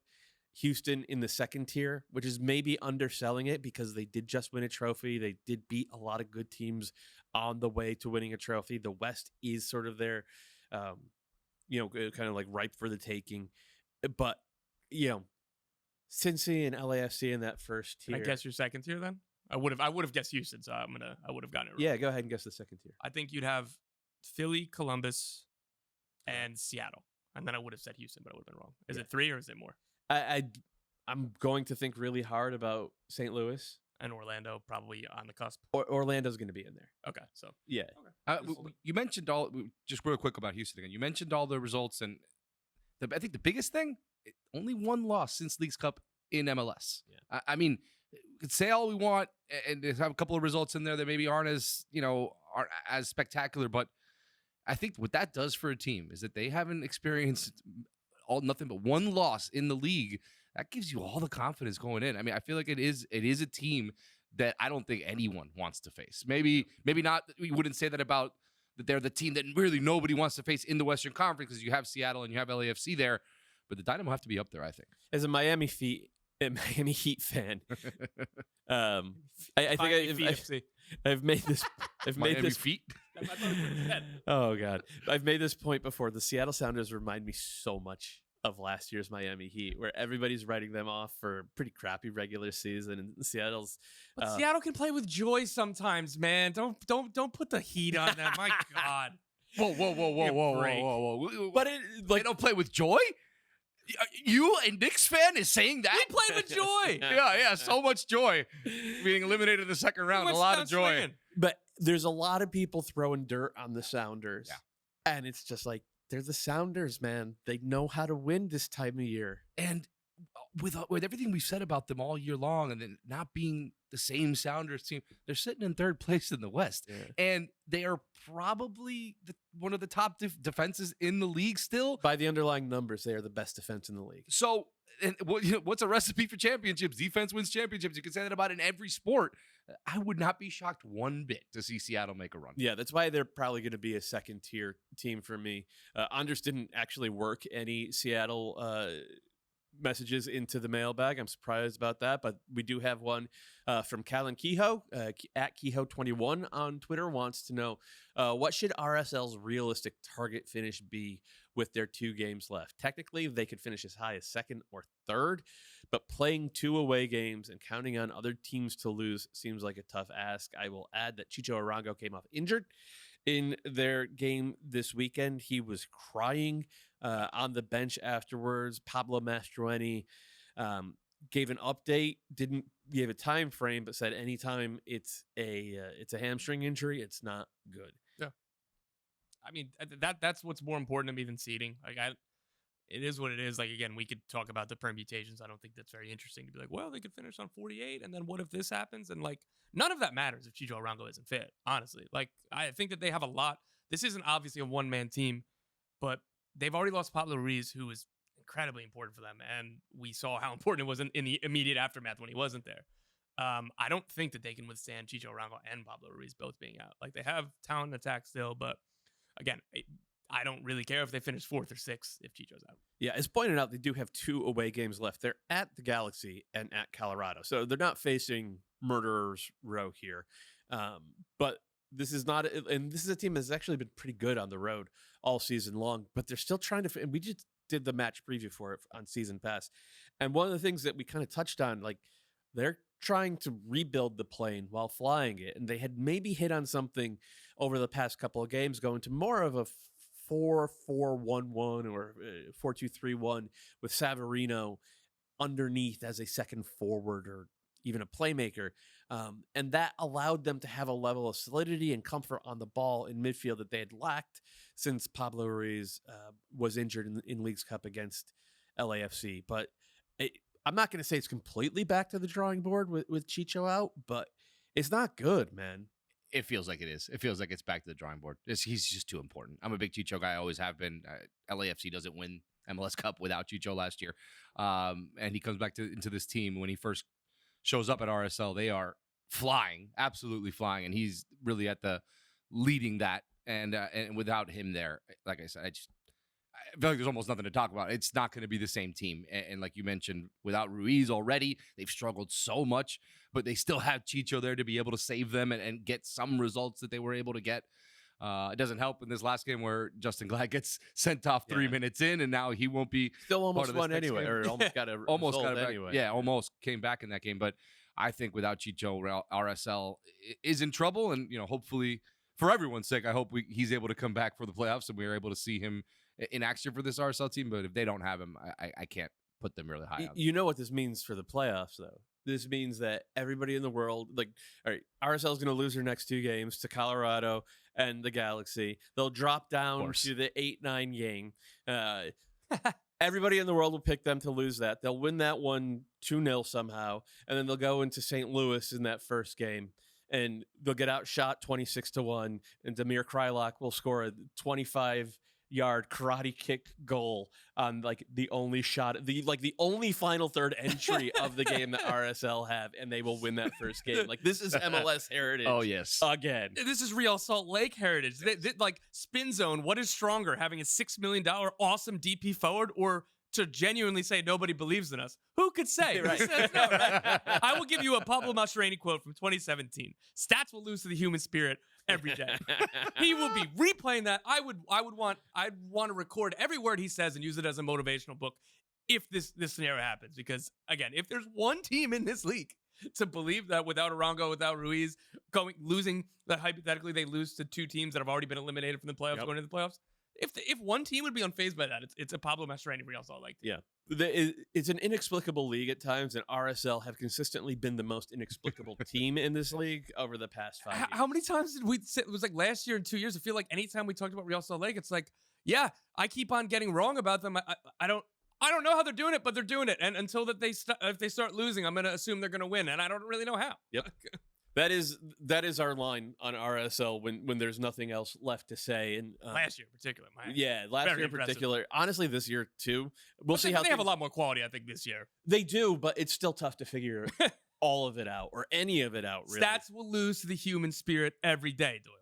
Houston in the second tier, which is maybe underselling it because they did just win a trophy. They did beat a lot of good teams on the way to winning a trophy. The West is sort of their, kind of like ripe for the taking. But, Cincy and LAFC in that first tier. I guess your second tier then? I would have guessed Houston, so I would have gotten it wrong. Yeah, go ahead and guess the second tier. I think you'd have Philly, Columbus, and Seattle. And then I would have said Houston, but I would have been wrong. Is it 3 or is it more? I'm going to think really hard about St. Louis. And Orlando probably on the cusp. Orlando's going to be in there. Okay, so. Yeah. Okay. You mentioned just real quick about Houston again. You mentioned all the results, and I think the biggest thing, only one loss since Leagues Cup in MLS. Yeah. I mean, we could say all we want and have a couple of results in there that maybe aren't as spectacular, but I think what that does for a team is that they haven't experienced nothing but one loss in the league. That gives you all the confidence going in. I mean, I feel like it is a team that I don't think anyone wants to face. Maybe not. We wouldn't say that about that they're the team that really nobody wants to face in the Western Conference because you have Seattle and you have LAFC there, but the Dynamo have to be up there, I think. As a Miami Heat fan, I think I've made this. Feet. Oh God, I've made this point before. The Seattle Sounders remind me so much of last year's Miami Heat, where everybody's writing them off for a pretty crappy regular season, and Seattle's. But Seattle can play with joy sometimes, man. Don't put the heat on them. My God. Whoa. But they don't play with joy. You, a Knicks fan, is saying that? We play with joy. Yeah, so much joy. Being eliminated in the second round, a lot of joy. Swinging. But there's a lot of people throwing dirt on the Sounders. Yeah. And it's just like, they're the Sounders, man. They know how to win this time of year. And with everything we've said about them all year long and then not being the same Sounders team, they're sitting in third place in the West. Yeah. And they are probably one of the top defenses in the league still. By the underlying numbers, they are the best defense in the league. So what's a recipe for championships? Defense wins championships. You can say that about in every sport. I would not be shocked one bit to see Seattle make a run. Yeah, that's why they're probably going to be a second tier team for me. Anders didn't actually work any Seattle messages into the mailbag. I'm surprised about that, but we do have one from Callan Kehoe at Kehoe21 on Twitter. Wants to know what should RSL's realistic target finish be with their 2 games left. Technically, they could finish as high as second or third, but playing 2 away games and counting on other teams to lose seems like a tough ask. I will add that Chicho Arango came off injured in their game this weekend. He was crying on the bench afterwards. Pablo Mastroeni gave an update, didn't give a time frame, but said anytime it's a hamstring injury, it's not good. Yeah, I mean that's what's more important to me than seeding. Like it is what it is. Like again, we could talk about the permutations. I don't think that's very interesting to be like, well, they could finish on 48, and then what if this happens? And like none of that matters if Chicho Arango isn't fit. Honestly, like I think that they have a lot. This isn't obviously a one-man team, but they've already lost Pablo Ruiz, who was incredibly important for them, and we saw how important it was in the immediate aftermath when he wasn't there. I don't think that they can withstand Chicho Arango and Pablo Ruiz both being out. Like they have talent in attack still, but again, I don't really care if they finish 4th or 6th if Chicho's out. Yeah, as pointed out, they do have 2 away games left. They're at the Galaxy and at Colorado, so they're not facing Murderers Row here. But this is not, and this is a team that's actually been pretty good on the road all season long, but they're still trying to, and we just did the match preview for it on Season Pass. And one of the things that we kind of touched on, like they're trying to rebuild the plane while flying it. And they had maybe hit on something over the past couple of games, going to more of a 4-4-1-1 or 4-2-3-1 with Savarino underneath as a second forward or even a playmaker. And that allowed them to have a level of solidity and comfort on the ball in midfield that they had lacked since Pablo Ruiz was injured in Leagues Cup against LAFC. But I'm not going to say it's completely back to the drawing board with Chicho out, but it's not good, man. It feels like it is. It feels like it's back to the drawing board. He's just too important. I'm a big Chicho guy. I always have been. LAFC doesn't win MLS Cup without Chicho last year. And he comes back into this team. When he first shows up at RSL, they are flying, absolutely flying. And he's really at the leading that And without him there, like I said, I feel like there's almost nothing to talk about. It's not going to be the same team. And like you mentioned, without Ruiz already, they've struggled so much, but they still have Chicho there to be able to save them and get some results that they were able to get. It doesn't help in this last game where Justin Glad gets sent off 3 minutes in, and now he won't be still almost part of this won next anyway, game. or almost got a almost result got it back. anyway. Yeah, almost came back in that game. But I think without Chicho, RSL is in trouble, and hopefully for everyone's sake, I hope he's able to come back for the playoffs and we are able to see him in action for this RSL team. But if they don't have him, I can't put them really high. You know what this means for the playoffs, though. This means that everybody in the world, all right, RSL is going to lose their next 2 games to Colorado and the Galaxy. They'll drop down to the 8-9 game. Everybody in the world will pick them to lose that. They'll win that one 2-0 somehow, and then they'll go into St. Louis in that first game, and they'll get outshot 26-1, and Damir Kreilach will score a 25-yard karate kick goal on the only shot, the only final third entry of the game that RSL have, and they will win that first game. This is MLS heritage. Oh yes, again. This is Real Salt Lake heritage. Spin Zone. What is stronger, having a $6 million awesome DP forward, or to genuinely say nobody believes in us? Who could say? Right. Who says no, right? I will give you a Pablo Mastroeni quote from 2017. Stats will lose to the human spirit every day. He will be replaying that. I'd want to record every word he says and use it as a motivational book if this scenario happens. Because again, if there's one team in this league to believe that without Arango, without Ruiz, losing, that hypothetically they lose to 2 teams that have already been eliminated from the playoffs, going into the playoffs. If one team would be unfazed by that, it's a Pablo Mastroeni Real Salt Lake team. Yeah. It's an inexplicable league at times, and RSL have consistently been the most inexplicable team in this league over the past 5 years. How many times did we sit? It was last year and 2 years. I feel like anytime we talked about Real Salt Lake, it's I keep on getting wrong about them. I don't know how they're doing it, but they're doing it. And until if they start losing, I'm going to assume they're going to win, and I don't really know how. Yep. That is our line on RSL when there's nothing else left to say. And last year in particular, last year in particular. Honestly, this year too. We'll see how they have a lot more quality, I think, this year. They do, but it's still tough to figure all of it out or any of it out. Really, stats will lose to the human spirit every day, Doyle.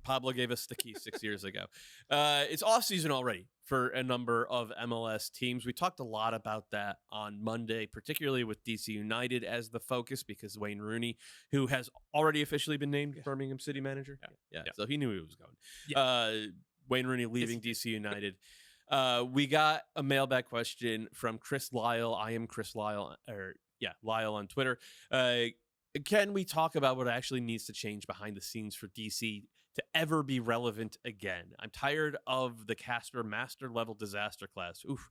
Pablo gave us the key 6 years ago. It's off season already for a number of MLS teams. We talked a lot about that on Monday, particularly with DC United as the focus, because Wayne Rooney, who has already officially been named Birmingham City manager. Yeah. So he knew he was going. Yeah. Wayne Rooney leaving DC United. We got a mailbag question from Chris Lyle. I am Chris Lyle, Lyle on Twitter. Can we talk about what actually needs to change behind the scenes for DC to ever be relevant again? I'm tired of the Casper master level disaster class. Oof.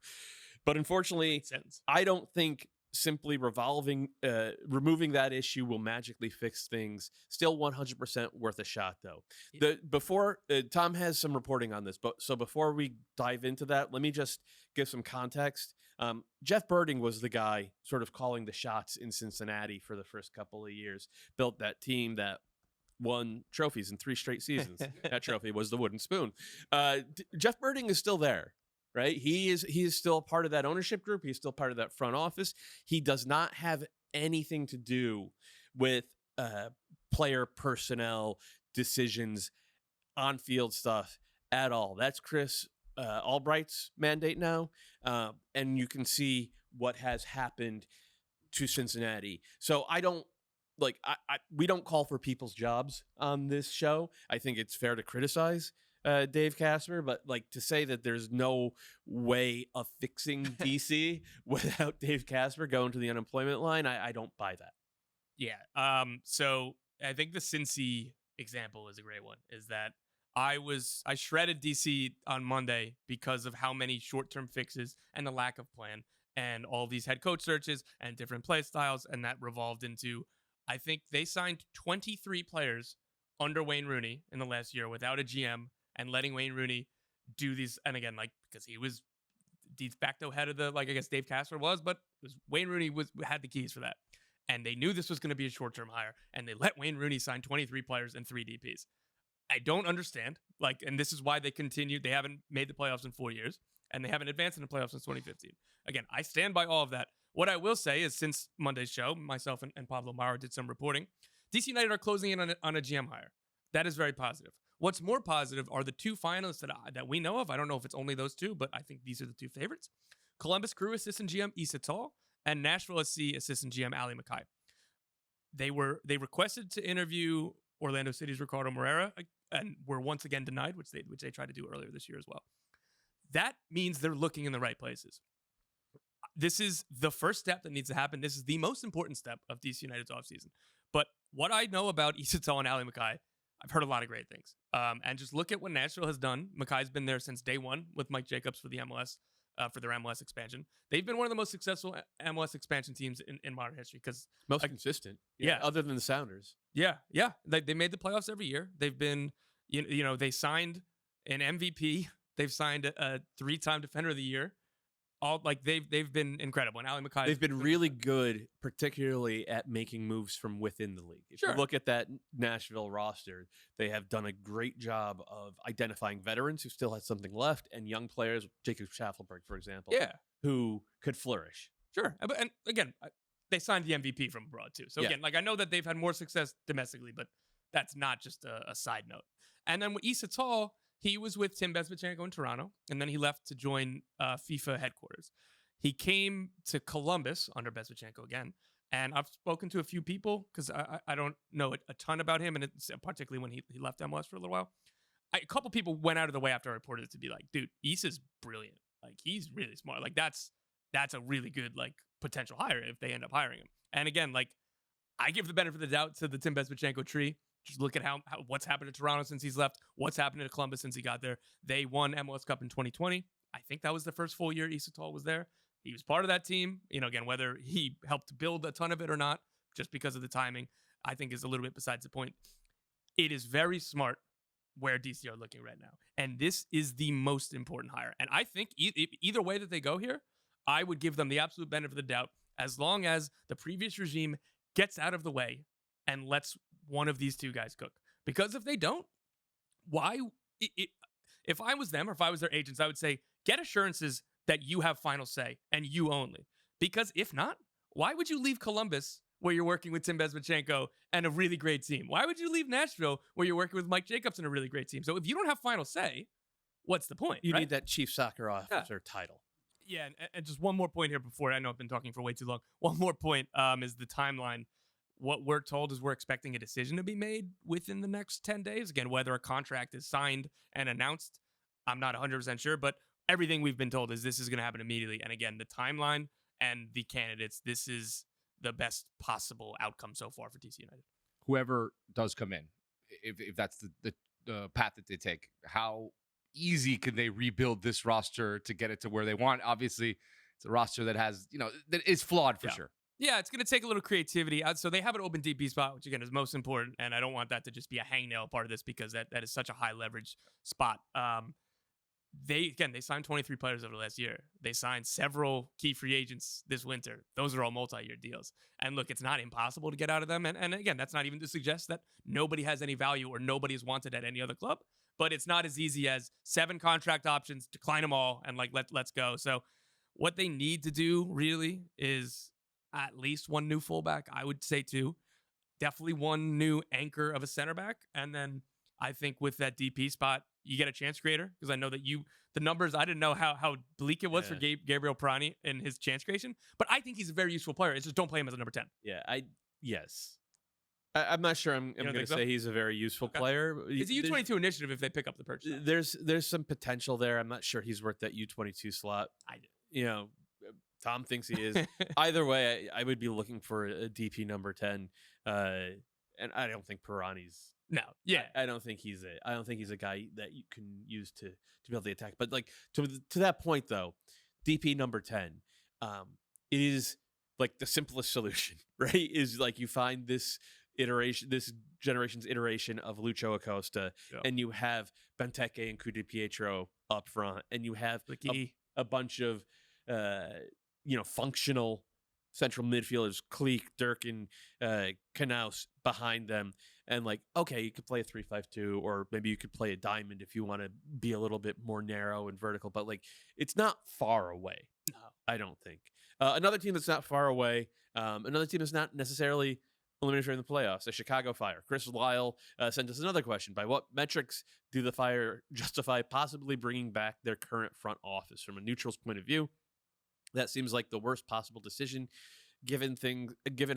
But unfortunately, I don't think simply removing that issue will magically fix things. Still 100% worth a shot, though. Before Tom has some reporting on this, so before we dive into that, let me just give some context. Jeff Birding was the guy sort of calling the shots in Cincinnati for the first couple of years, built that team that won trophies in 3 straight seasons. That trophy was the wooden spoon. Jeff Birding is still there, right? He is still part of that ownership group. He's still part of that front office. He does not have anything to do with player personnel decisions, on-field stuff at all. That's Chris Albright's mandate now, and you can see what has happened to Cincinnati. So I don't we don't call for people's jobs on this show. I think it's fair to criticize Dave Casper, but to say that there's no way of fixing DC without Dave Casper going to the unemployment line, I don't buy that. Yeah. So I think the Cincy example is a great one. Is that I shredded DC on Monday because of how many short-term fixes and the lack of plan and all these head coach searches and different play styles, and that revolved into, I think they signed 23 players under Wayne Rooney in the last year without a GM and letting Wayne Rooney do these. And again, because he was de facto head of the, I guess Dave Casper was, but Wayne Rooney had the keys for that. And they knew this was going to be a short-term hire, and they let Wayne Rooney sign 23 players and 3 DPs. I don't understand. And this is why they continued. They haven't made the playoffs in 4 years, and they haven't advanced in the playoffs since 2015. Again, I stand by all of that. What I will say is, since Monday's show, myself and Pablo Mara did some reporting. DC United are closing in on a GM hire. That is very positive. What's more positive are the two finalists that we know of. I don't know if it's only those two, but I think these are the two favorites. Columbus Crew assistant GM Issa Tall and Nashville SC assistant GM Ali Mackay. They requested to interview Orlando City's Ricardo Moreira and were once again denied, which they tried to do earlier this year as well. That means they're looking in the right places. This is the first step that needs to happen. This is the most important step of DC United's offseason. But what I know about Issa Tall and Ali Mackay, I've heard a lot of great things. And just look at what Nashville has done. Mackay's been there since day one with Mike Jacobs for the MLS, for their MLS expansion. They've been one of the most successful MLS expansion teams in modern history because most consistent. Yeah, other than the Sounders. Yeah. They made the playoffs every year. They've been, they signed an MVP. They've signed a 3-time Defender of the Year. They've been incredible. And Ali Mackay, they've been really good, particularly at making moves from within the league. If you look at that Nashville roster, they have done a great job of identifying veterans who still have something left and young players, Jacob Schaffelberg, for example, who could flourish. Sure. And again, they signed the MVP from abroad too. So again, I know that they've had more success domestically, but that's not just a side note. And then with Issa Tall, he was with Tim Bezbatchenko in Toronto, and then he left to join FIFA headquarters. He came to Columbus under Bezbatchenko again, and I've spoken to a few people because I don't know a ton about him, and it's particularly when he left MLS for a little while. A couple people went out of the way after I reported it to be like, dude, Issa's brilliant. He's really smart. That's a really good potential hire if they end up hiring him. And again, I give the benefit of the doubt to the Tim Bezbatchenko tree. Just look at how what's happened to Toronto since he's left, what's happened to Columbus since he got there. They won MLS Cup in 2020. I think that was the first full year Issa Tall was there. He was part of that team. Again, whether he helped build a ton of it or not, just because of the timing, I think is a little bit besides the point. It is very smart where DC are looking right now. And this is the most important hire. And I think either way that they go here, I would give them the absolute benefit of the doubt as long as the previous regime gets out of the way and lets one of these two guys cook. Because if they don't, if I was them or if I was their agents, I would say, get assurances that you have final say and you only. Because if not, why would you leave Columbus where you're working with Tim Bezbatchenko and a really great team? Why would you leave Nashville where you're working with Mike Jacobs and a really great team? So if you don't have final say, what's the point? You need that chief soccer officer title. Yeah, and just one more point here before, I know I've been talking for way too long. One more point is the timeline. What we're told is we're expecting a decision to be made within the next 10 days. Again, whether a contract is signed and announced, I'm not 100% sure, but everything we've been told is this is going to happen immediately. And again, the timeline and the candidates, this is the best possible outcome so far for DC United. Whoever does come in, if that's the path that they take, how easy can they rebuild this roster to get it to where they want? Obviously, it's a roster that has, that is flawed for sure. Yeah, it's going to take a little creativity. So they have an open DP spot, which again is most important. And I don't want that to just be a hangnail part of this because that is such a high leverage spot. They signed 23 players over the last year. They signed several key free agents this winter. Those are all multi-year deals. And look, it's not impossible to get out of them. And again, that's not even to suggest that nobody has any value or nobody is wanted at any other club. But it's not as easy as 7 contract options, decline them all, and let's go. So what they need to do really is at least one new fullback. I would say 2. Definitely one new anchor of a center back. And then I think with that DP spot, you get a chance creator. Because I know that the numbers, I didn't know how bleak it was for Gabriel Pirani and his chance creation. But I think he's a very useful player. It's just don't play him as a number 10. Yeah, I'm not sure I'm going to say he's a very useful player. It's a U22 initiative if they pick up the purchase. There's some potential there. I'm not sure he's worth that U22 slot. Tom thinks he is. Either way, I would be looking for a DP number 10. And I don't think Pirani's. No, yeah, I don't think he's a guy that you can use to be able to attack. But to that point though, DP number 10, it is the simplest solution, right? Is you find this generation's iteration of Lucho Acosta, and you have Benteke and Cude Pietro up front, and you have a bunch of functional central midfielders, Kleek, Durkin, Knaus behind them. And you could play a 3-5-2, or maybe you could play a diamond if you want to be a little bit more narrow and vertical. But it's not far away. No, I don't think. Another team that's not far away, another team that's not necessarily eliminated from the playoffs, the Chicago Fire. Chris Lyle sent us another question. By what metrics do the Fire justify possibly bringing back their current front office? From a neutral's point of view, that seems like the worst possible decision given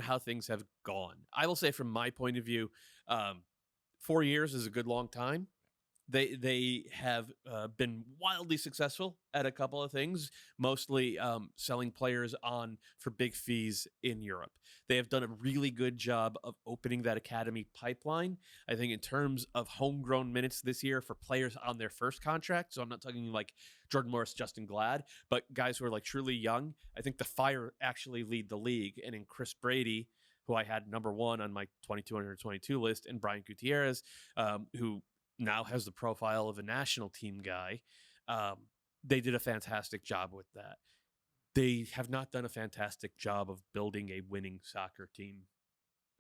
how things have gone. I will say from my point of view, 4 years is a good long time. They have been wildly successful at a couple of things, mostly selling players on for big fees in Europe. They have done a really good job of opening that academy pipeline. I think in terms of homegrown minutes this year for players on their first contract, so I'm not talking like Jordan Morris, Justin Glad, but guys who are like truly young, I think the Fire actually lead the league. And in Chris Brady, who I had number one on my 2222 list, and Brian Gutierrez, who now has the profile of a national team guy. They did a fantastic job with that. They have not done a fantastic job of building a winning soccer team,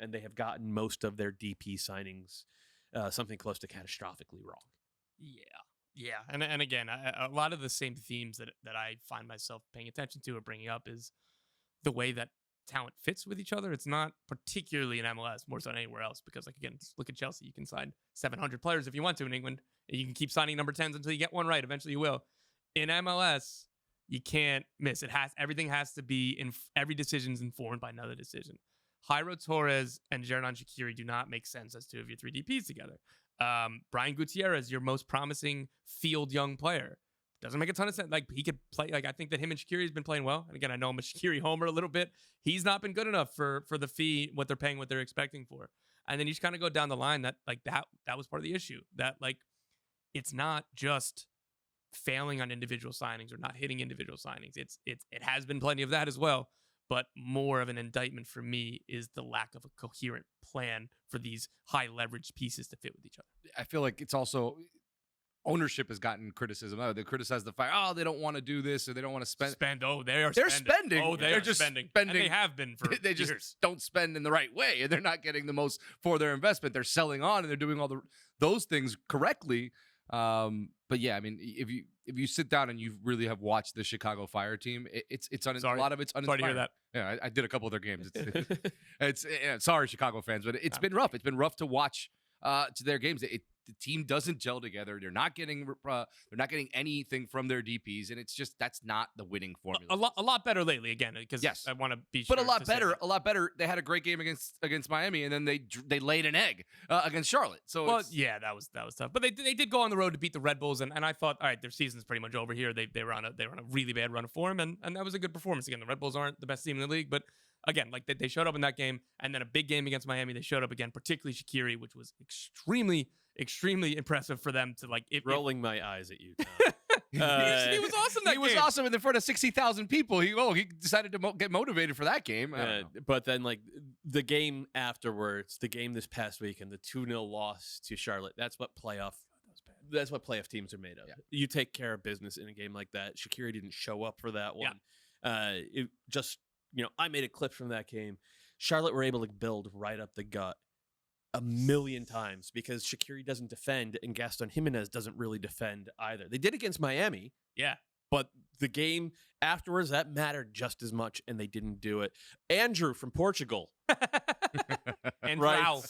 and they have gotten most of their DP signings something close to catastrophically wrong. Yeah. And again, a lot of the same themes that I find myself paying attention to or bringing up is the way that talent fits with each other. It's not particularly in MLS more so than anywhere else, because like, again, just look at Chelsea. You can sign 700 players if you want to in England, and you can keep signing number 10s until you get one right. Eventually you will. In MLS, you can't miss. Everything has to be every decision's informed by another decision. Jairo Torres and Xherdan Shaqiri do not make sense as two of your 3 DPs together. Brian Gutierrez, your most promising field young player, doesn't make a ton of sense. Like, he could play. Like, I think that him and Shaqiri has been playing well. And again, I know I'm a Shaqiri homer a little bit. He's not been good enough for the fee, what they're paying, what they're expecting for. And then you just kind of go down the line that was part of the issue. That like, it's not just failing on individual signings or not hitting individual signings. It has been plenty of that as well. But more of an indictment for me is the lack of a coherent plan for these high leverage pieces to fit with each other. I feel like it's also ownership has gotten criticism. They criticize the Fire. Oh, they don't want to do this, or they don't want to spend. They're spending. Oh, they're just spending. And they have been for they years. just don't spend in the right way, and they're not getting the most for their investment. They're selling on, and they're doing all those things correctly. But yeah, I mean, if you sit down and you really have watched the Chicago Fire team, a lot of it's uninspiring. Sorry to hear that. Yeah, I did a couple of their games. Sorry, Chicago fans, but it's been rough. It's been rough to watch to their games. The team doesn't gel together. They're not getting anything from their DPs, and it's just that's not the winning formula. A lot better lately, again, because yes. I want to be sure. But a lot better. They had a great game against Miami, and then they laid an egg against Charlotte. So yeah, that was tough. But they did go on the road to beat the Red Bulls, and I thought, all right, their season's pretty much over here. They were on a really bad run of form, and that was a good performance. Again, the Red Bulls aren't the best team in the league, but again, like they showed up in that game, and then a big game against Miami, they showed up again, particularly Shaqiri, which was extremely impressive for them to like. Rolling my eyes at you, Tom. He was awesome. He was awesome in front of 60,000 people. He decided to get motivated for that game. But then, like the game afterwards, the game this past week, and the 2-0 loss to Charlotte. That's what playoff teams are made of. Yeah. You take care of business in a game like that. Shaqiri didn't show up for that one. I made a clip from that game. Charlotte were able to build right up the gut a million times because Shaqiri doesn't defend and Gaston Jimenez doesn't really defend either. They did against Miami. Yeah. But the game afterwards, that mattered just as much, and they didn't do it. Andrew from Portugal. And right.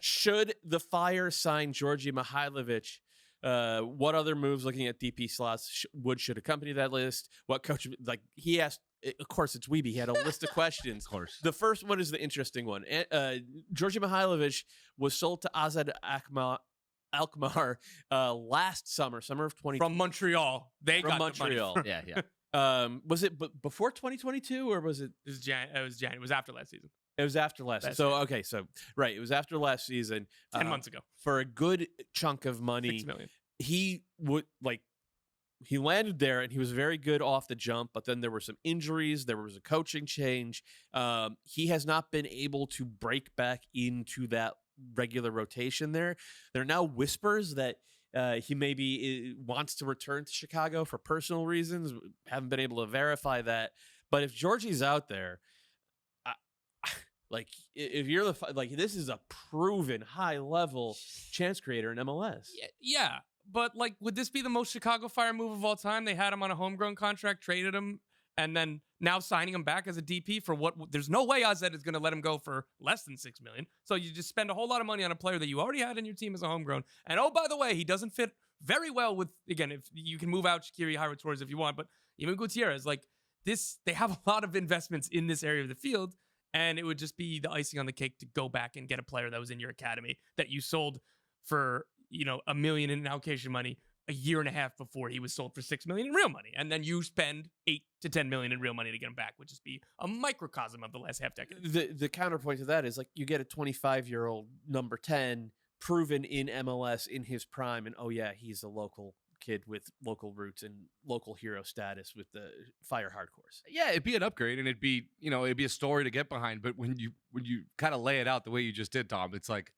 Should the Fire sign Georgi Mihailovic? What other moves looking at DP slots should accompany that list? What coach, like he asked, of course it's Weeby. He had a list of questions. Of course. The first one is the interesting one. Georgi Mihailovic was sold to Azad Alkmaar last summer of 2020. From Montreal. They got Montreal. The money. Yeah. Was it before 2022 or was it? It was January. It was after last season. It was after last season. So, okay. So, right. It was after last season. 10 months ago. For a good chunk of money. $6 million. He landed there and he was very good off the jump, but then there were some injuries. There was a coaching change. He has not been able to break back into that regular rotation there. There are now whispers that he maybe wants to return to Chicago for personal reasons. Haven't been able to verify that. But if Georgie's out there, if you're this is a proven high level chance creator in MLS. Yeah. But would this be the most Chicago Fire move of all time? They had him on a homegrown contract, traded him, and then now signing him back as a DP for what? There's no way Oz is going to let him go for less than $6 million. So you just spend a whole lot of money on a player that you already had in your team as a homegrown. And oh, by the way, he doesn't fit very well with, again, if you can move out Shaqiri, Howard Torres if you want, but even Gutierrez, like this, they have a lot of investments in this area of the field, and it would just be the icing on the cake to go back and get a player that was in your academy that you sold for, $1 million in allocation money a year and a half before he was sold for $6 million in real money. And then you spend $8 to $10 million in real money to get him back, which is be a microcosm of the last half decade. The counterpoint to that is like you get a 25-year-old number 10 proven in MLS in his prime, and oh yeah, he's a local kid with local roots and local hero status with the fire hardcores. Yeah, it'd be an upgrade, and it'd be a story to get behind. But when you kind of lay it out the way you just did, Tom, it's like,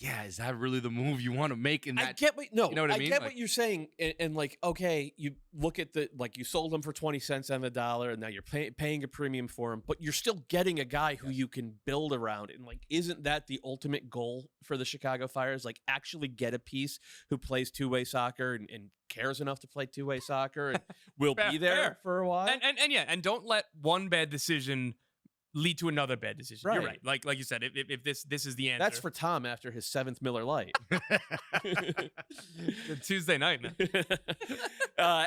yeah, is that really the move you want to make in that? I get what, no, you know what I mean? get what you're saying. And like, okay, you look at you sold him for 20 cents on the dollar, and now you're paying a premium for him, but you're still getting a guy who you can build around. And like, isn't that the ultimate goal for the Chicago Fires? Like, actually get a piece who plays two-way soccer and cares enough to play two-way soccer and will be there for a while. And don't let one bad decision lead to another bad decision. Right. You're right. Like you said, if this is the answer. That's for Tom after his 7th Miller Lite. Tuesday night, man.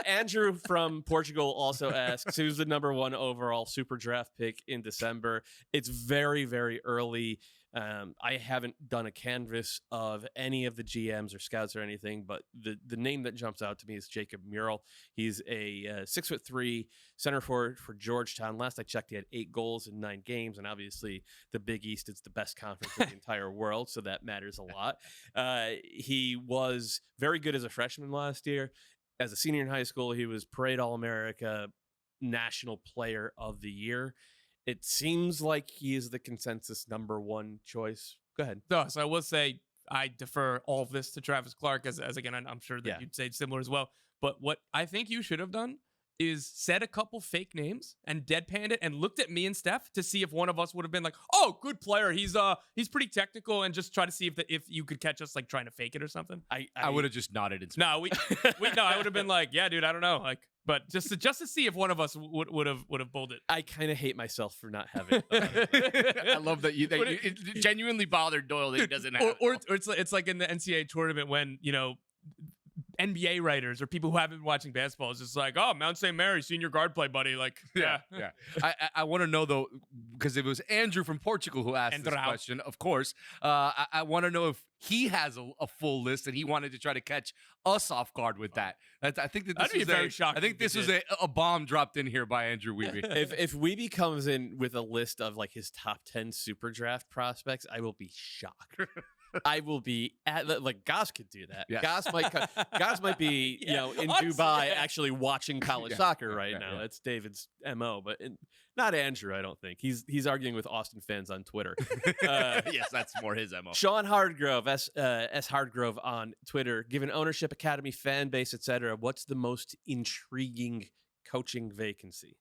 Andrew from Portugal also asks, who's the number 1 overall super draft pick in December? It's very, very early. I haven't done a canvas of any of the GMs or scouts or anything, but the name that jumps out to me is Jacob Murrell. He's a 6'3" center forward for Georgetown. Last I checked, he had 8 goals in 9 games, and obviously the Big East is the best conference in the entire world, so that matters a lot. He was very good as a freshman last year. As a senior in high school, he was Parade All-America, National Player of the Year. It seems like he is the consensus number 1 choice. Go ahead. So I will say I defer all of this to Travis Clark, as again, I'm sure that you'd say similar as well. But what I think you should have done is said a couple fake names and deadpanned it and looked at me and Steph to see if one of us would have been like, oh, good player. He's pretty technical, and just try to see if you could catch us like trying to fake it or something. I would have just nodded. No, I would have been like, yeah, dude, I don't know. Like, but just to see if one of us would have bulled it. I kind of hate myself for not having I love that it genuinely bothered Doyle that he doesn't have or it's like in the NCAA tournament when, NBA writers or people who haven't been watching basketball is just like, oh, Mount St. Mary, senior guard play, buddy. Like, yeah. I want to know, though, because it was Andrew from Portugal who asked this question, of course. I want to know if he has a full list and he wanted to try to catch us off guard with that. I think that this is very shocking. I think this was a bomb dropped in here by Andrew Wiebe. If Wiebe comes in with a list of like his top 10 super draft prospects, I will be shocked. I will be like Goss could do that. Yeah. Goss might be in Dubai actually watching college soccer right now. That's David's MO, but not Andrew. I don't think he's arguing with Austin fans on Twitter. Yes, that's more his MO. Sean Hardgrove, S Hardgrove on Twitter. Given ownership, academy, fan base, etc., what's the most intriguing coaching vacancy?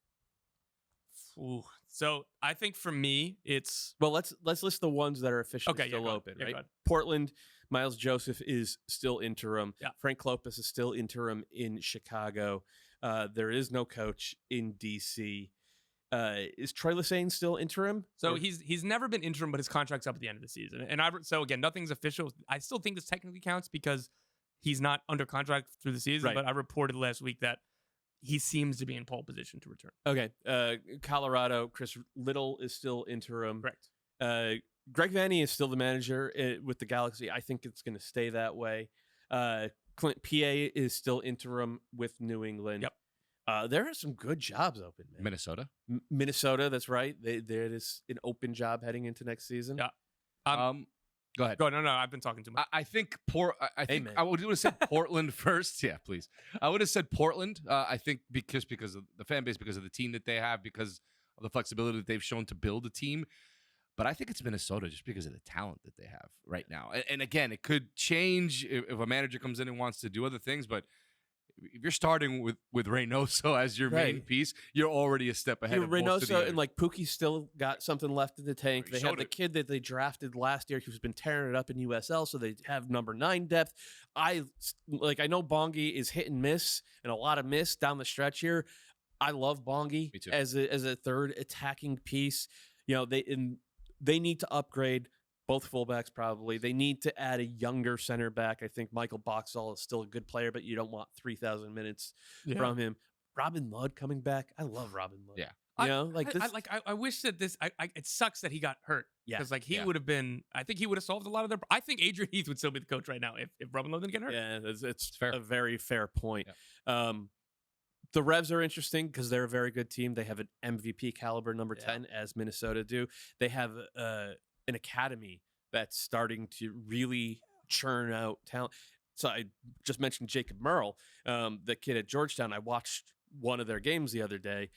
Ooh. So I think for me, it's let's list the ones that are officially still open. Right, Portland, Miles Joseph is still interim. Yeah. Frank Klopas is still interim in Chicago. There is no coach in DC. Is Troy Lesane still interim? So he's never been interim, but his contract's up at the end of the season. And so again, nothing's official. I still think this technically counts because he's not under contract through the season. Right. But I reported last week that he seems to be in pole position to return. Okay. Colorado, Chris Little is still interim. Correct. Greg Vanney is still the manager with the Galaxy. I think it's going to stay that way. Clint P.A. is still interim with New England. Yep. There are some good jobs open, man. Minnesota. Minnesota, that's right. There is an open job heading into next season. Yeah. Go ahead. No, I've been talking too much. I think I would have said Portland first. Yeah, please. I would have said Portland. I think because of the fan base, because of the team that they have, because of the flexibility that they've shown to build a team. But I think it's Minnesota just because of the talent that they have right now. And again, it could change if a manager comes in and wants to do other things. But if you're starting with Reynoso as your main piece, you're already a step ahead. Reynoso and like Pookie's still got something left in the tank. They have the kid that they drafted last year who's been tearing it up in USL, so they have number 9 depth. I know Bongi is hit and miss and a lot of miss down the stretch here. I love Bongi Me too. as a third attacking piece. You know, they need to upgrade both fullbacks probably. They need to add a younger center back. I think Michael Boxall is still a good player, but you don't want 3,000 minutes from him. Robin Ludd coming back. I love Robin Ludd. Yeah. You know, like this. I wish that this. It sucks that he got hurt. Yeah. Because like he would have been. I think he would have solved a lot of their. I think Adrian Heath would still be the coach right now if Robin Ludd didn't get hurt. Yeah, it's fair. a very fair point. Yeah. The Revs are interesting because they're a very good team. They have an MVP caliber number 10, as Minnesota do. They have an academy that's starting to really churn out talent. So I just mentioned Jacob Merle, the kid at Georgetown. I watched one of their games the other day.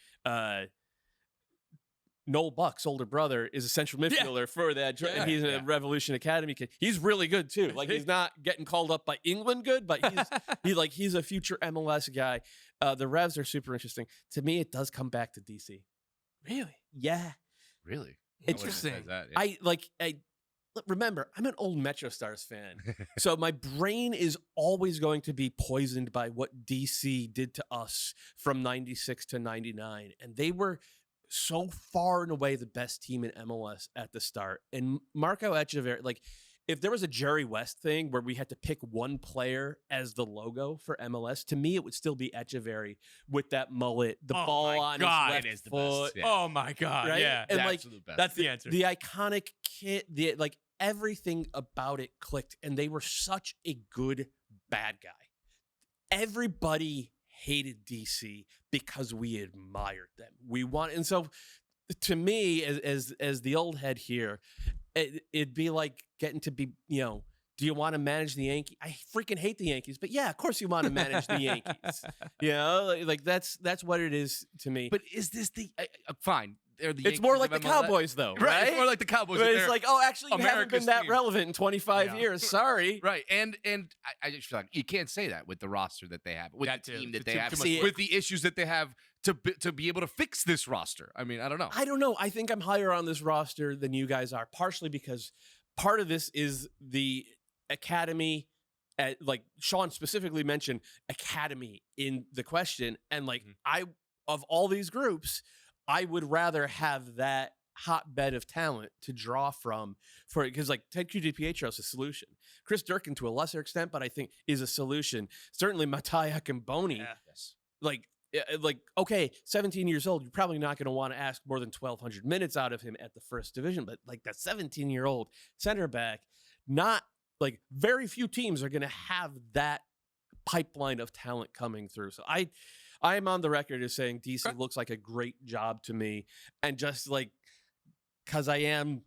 Noel Buck's older brother is a central midfielder for that. And he's a Revolution Academy kid. He's really good too. Like he's not getting called up by England good, but he's a future MLS guy. The Revs are super interesting. To me, it does come back to DC. Really? Yeah. Really Interesting. I Remember, I'm an old Metro Stars fan. So my brain is always going to be poisoned by what DC did to us from 96 to 99. And they were so far and away the best team in MLS at the start. And Marco Echeverri, like if there was a Jerry West thing where we had to pick one player as the logo for MLS, to me it would still be Echeverri with that mullet, the ball on his left foot. Yeah. Oh my God. Right? Yeah. And the like absolute best. That's the answer. the iconic kit, everything about it clicked, and they were such a good bad guy. Everybody hated DC because we admired them. And so to me, as the old head here, it'd be like getting to be, do you want to manage the Yankees? I freaking hate the Yankees, but yeah, of course you want to manage the Yankees. Like that's what it is to me. But is this the fine? It's more like the Cowboys, though, right? It's more like the Cowboys. But it's like, actually, you haven't been America's that team. relevant in 25 years. Sorry. Right, and I just feel like you can't say that with the roster that they have, with That the too. team that Too- they too have, much work. with the issues that they have to be able to fix this roster. I mean, I don't know. I don't know. I think I'm higher on this roster than you guys are, partially because part of this is the academy. Like Sean specifically mentioned academy in the question, and like of all these groups, I would rather have that hotbed of talent to draw from for it, because like Ted DiPietro is a solution. Chris Durkin to a lesser extent, but I think is a solution. Certainly Matai Akamboni. Like okay, 17 years old, you're probably not going to want to ask more than 1,200 minutes out of him at the first division, but like that 17-year-old center back, not like very few teams are going to have that pipeline of talent coming through. So I am on the record as saying DC looks like a great job to me. And just like, because I am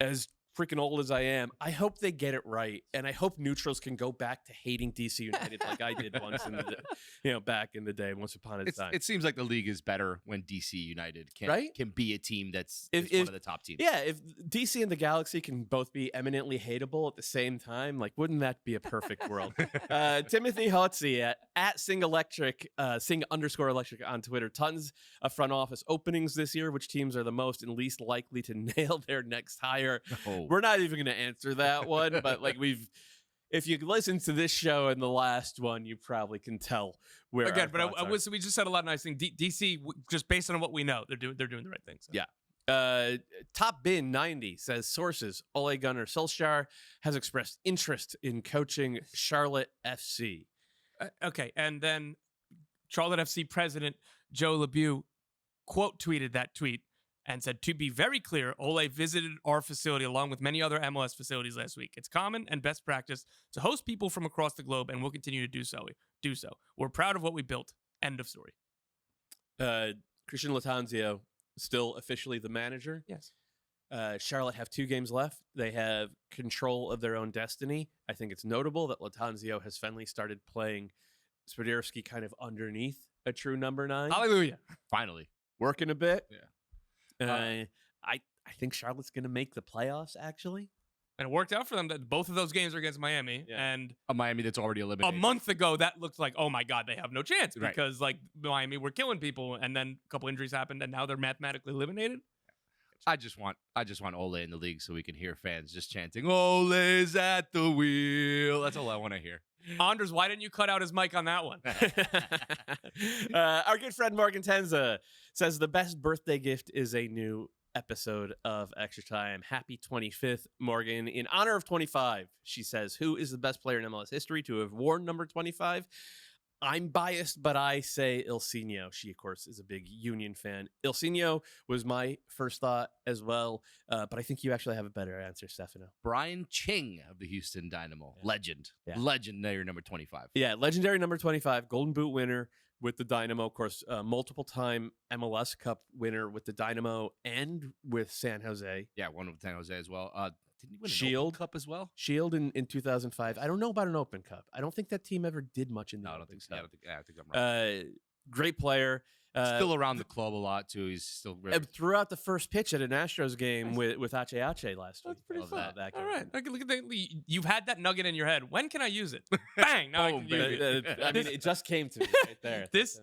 as freaking old as I am, I hope they get it right. And I hope neutrals can go back to hating DC United like I did once in the day, back in the day, once upon a time. It seems like the league is better when DC United can be a team that's one of the top teams. Yeah, if DC and the Galaxy can both be eminently hateable at the same time, like wouldn't that be a perfect world? Timothy Hotze at Sing_Electric on Twitter. Tons of front office openings this year. Which teams are the most and least likely to nail their next hire? Oh. We're not even going to answer that one, but like if you listen to this show and the last one, you probably can tell where. Again, our but thoughts are. we just said a lot of nice things. DC, just based on what we know, they're doing the right things. So. Yeah. Top Bin 90 says sources Ole Gunnar Solskjaer has expressed interest in coaching Charlotte FC. Okay, and then Charlotte FC president Joe LeBeau quote tweeted that tweet and said, "To be very clear, Ole visited our facility along with many other MLS facilities last week. It's common and best practice to host people from across the globe, and we'll continue to do so. We're proud of what we built." End of story. Christian Lattanzio still officially the manager. Yes. Charlotte have 2 games left. They have control of their own destiny. I think it's notable that Lattanzio has finally started playing Swiderski kind of underneath a true number 9. Hallelujah. Finally. Working a bit. Yeah. I think Charlotte's going to make the playoffs, actually. And it worked out for them that both of those games are against Miami. Yeah. And A Miami that's already eliminated. a month ago, that looked like, oh my God, they have no chance Right. because like Miami were killing people. And then a couple injuries happened and now they're mathematically eliminated. I just want Ole in the league so we can hear fans just chanting "Ole's at the wheel." That's all I want to hear. Anders, why didn't you cut out his mic on that one? Our good friend Morgan Tenza says the best birthday gift is a new episode of Extra Time. Happy 25th, Morgan. In honor of 25, she says, who is the best player in MLS history to have worn number 25? I'm biased, but I say Ilsinho. She, of course, is a big Union fan. Ilsinho was my first thought as well, but I think you actually have a better answer, Stefano. Brian Ching of the Houston Dynamo. Yeah. Legend. Yeah. Legendary number 25. Yeah, legendary number 25, Golden Boot winner with the Dynamo. Of course, multiple-time MLS Cup winner with the Dynamo and with San Jose. Yeah, one with San Jose as well. Didn't he win an Shield Open Cup as well? Shield in 2005. I don't know about an Open Cup. I don't think that team ever did much in the No, I don't Open think so. Cup. I think I'm right. Great player. Still around the club a lot, too. He's still really... Threw out the first pitch at an Astros game with Ache Ache last week. That's pretty Love fun. that All game. right. Okay, look at that. You've had that nugget in your head. When can I use it? Bang! Now I Boom, can use it. I mean, it just came to me right there. This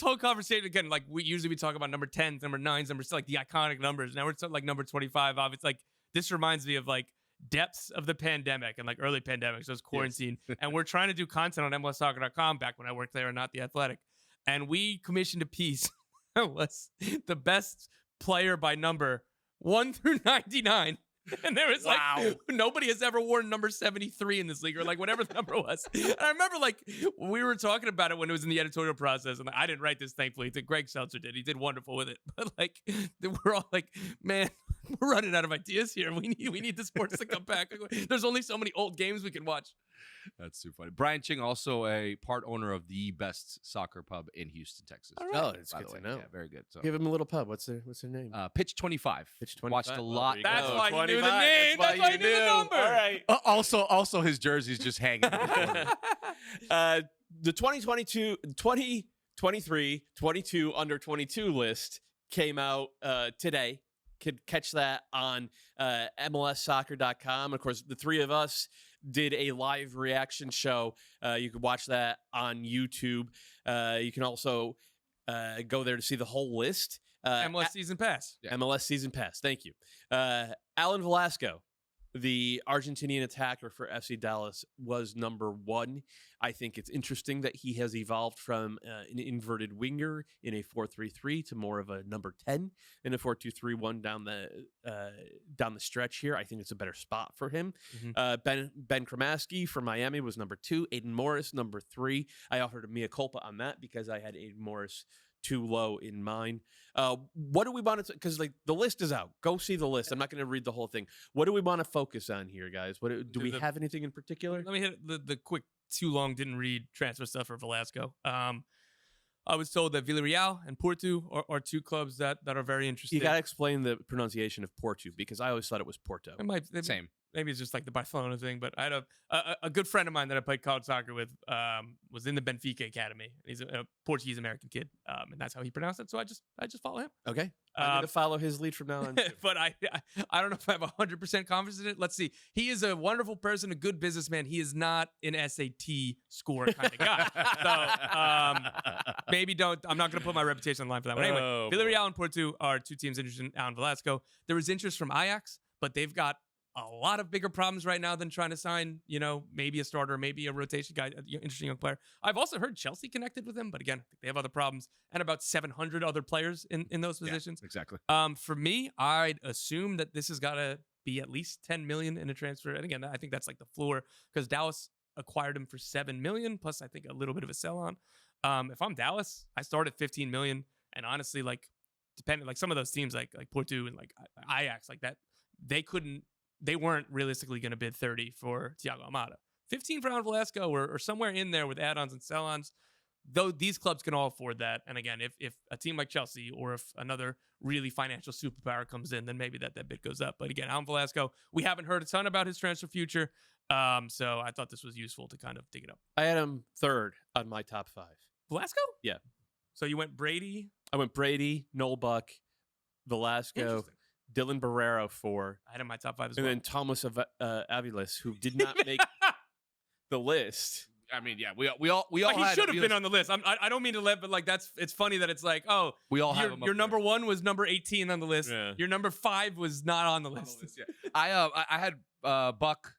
whole conversation again, like we talk about number 10s, number 9s, number like the iconic numbers. Now we're talking like number 25. Obviously, like this reminds me of like depths of the pandemic and like early pandemic. So it's quarantine, and we're trying to do content on MLSsoccer.com back when I worked there and not the Athletic, and we commissioned a piece that was the best player by number 1 through 99. And there was like, nobody has ever worn number 73 in this league or like whatever the number was. And I remember like we were talking about it when it was in the editorial process. And I didn't write this, thankfully. Greg Seltzer did. He did wonderful with it. But like, we're all like, man, we're running out of ideas here. We need the sports to come back. There's only so many old games we can watch. That's too funny. Brian Ching, also a part owner of the best soccer pub in Houston, Texas. All right. Oh, it's By good the way. to know. Yeah, very good. So, Give him a little pub. What's their name? Pitch 25. Pitch 25. Watched a lot. Well, That's go. why he knew the 25. name. That's why he knew the number. All right. Also, his jersey's just hanging. In the corner. The 2023, 22 under 22 list came out today. Could catch that on MLSsoccer.com. Of course, the three of us did a live reaction show. You can watch that on YouTube. You can also go there to see the whole list. MLS Season Pass. Yeah. MLS Season Pass. Thank you. Alan Velasco, the Argentinian attacker for FC Dallas, was number 1. I think it's interesting that he has evolved from an inverted winger in a 4-3-3 to more of a number 10 in a 4-2-3-1 down the stretch here. I think it's a better spot for him. Mm-hmm. Ben Kramaski from Miami was number 2. Aiden Morris, number 3. I offered a mea culpa on that because I had Aiden Morris too low in mind. What do we want to? Because like the list is out. Go see the list. I'm not going to read the whole thing. What do we want to focus on here, guys? What do we have anything in particular? Let me hit the quick. Too long didn't read transfer stuff for Velasco. I was told that Villarreal and Porto are two clubs that are very interesting. You got to explain the pronunciation of Porto because I always thought it was Porto. Same. Maybe it's just like the Barcelona thing, but I had a good friend of mine that I played college soccer with was in the Benfica Academy. He's a Portuguese American kid, and that's how he pronounced it. So I just follow him. Okay, I'm going to follow his lead from now on. But I don't know if I have 100% confidence in it. Let's see. He is a wonderful person, a good businessman. He is not an SAT score kind of guy. So maybe don't. I'm not going to put my reputation on the line for that one. Anyway, Villarreal and Porto are two teams interested in Alan Velasco. There was interest from Ajax, but they've got a lot of bigger problems right now than trying to sign, maybe a starter, maybe a rotation guy, interesting young player. I've also heard Chelsea connected with him, but again, they have other problems and about 700 other players in those positions. Yeah, exactly. For me, I'd assume that this has got to be at least 10 million in a transfer. And again, I think that's like the floor because Dallas acquired him for 7 million plus I think a little bit of a sell on. If I'm Dallas, I start at 15 million. And honestly, like depending, like some of those teams like Porto and like Ajax, like that, they weren't realistically going to bid 30 for Thiago Almada. 15 for Alan Velasco or somewhere in there with add-ons and sell-ons. Though these clubs can all afford that. And again, if a team like Chelsea or if another really financial superpower comes in, then maybe that bid goes up. But again, Alan Velasco, we haven't heard a ton about his transfer future. So I thought this was useful to kind of dig it up. I had him 3rd on my top 5. Velasco? Yeah. So you went Brady? I went Brady, Noel Buck, Velasco, Dylan Barrero 4. I had him in my top 5 as and well. then Thomas Aviles, who did not make the list. I mean, yeah, we all Like, he had should have been on the list. I don't mean to let, but like it's funny that it's like, oh, We all have him up your there. number 1 was number 18 on the list. Yeah. Your number 5 was not on the list. Yeah. I had Buck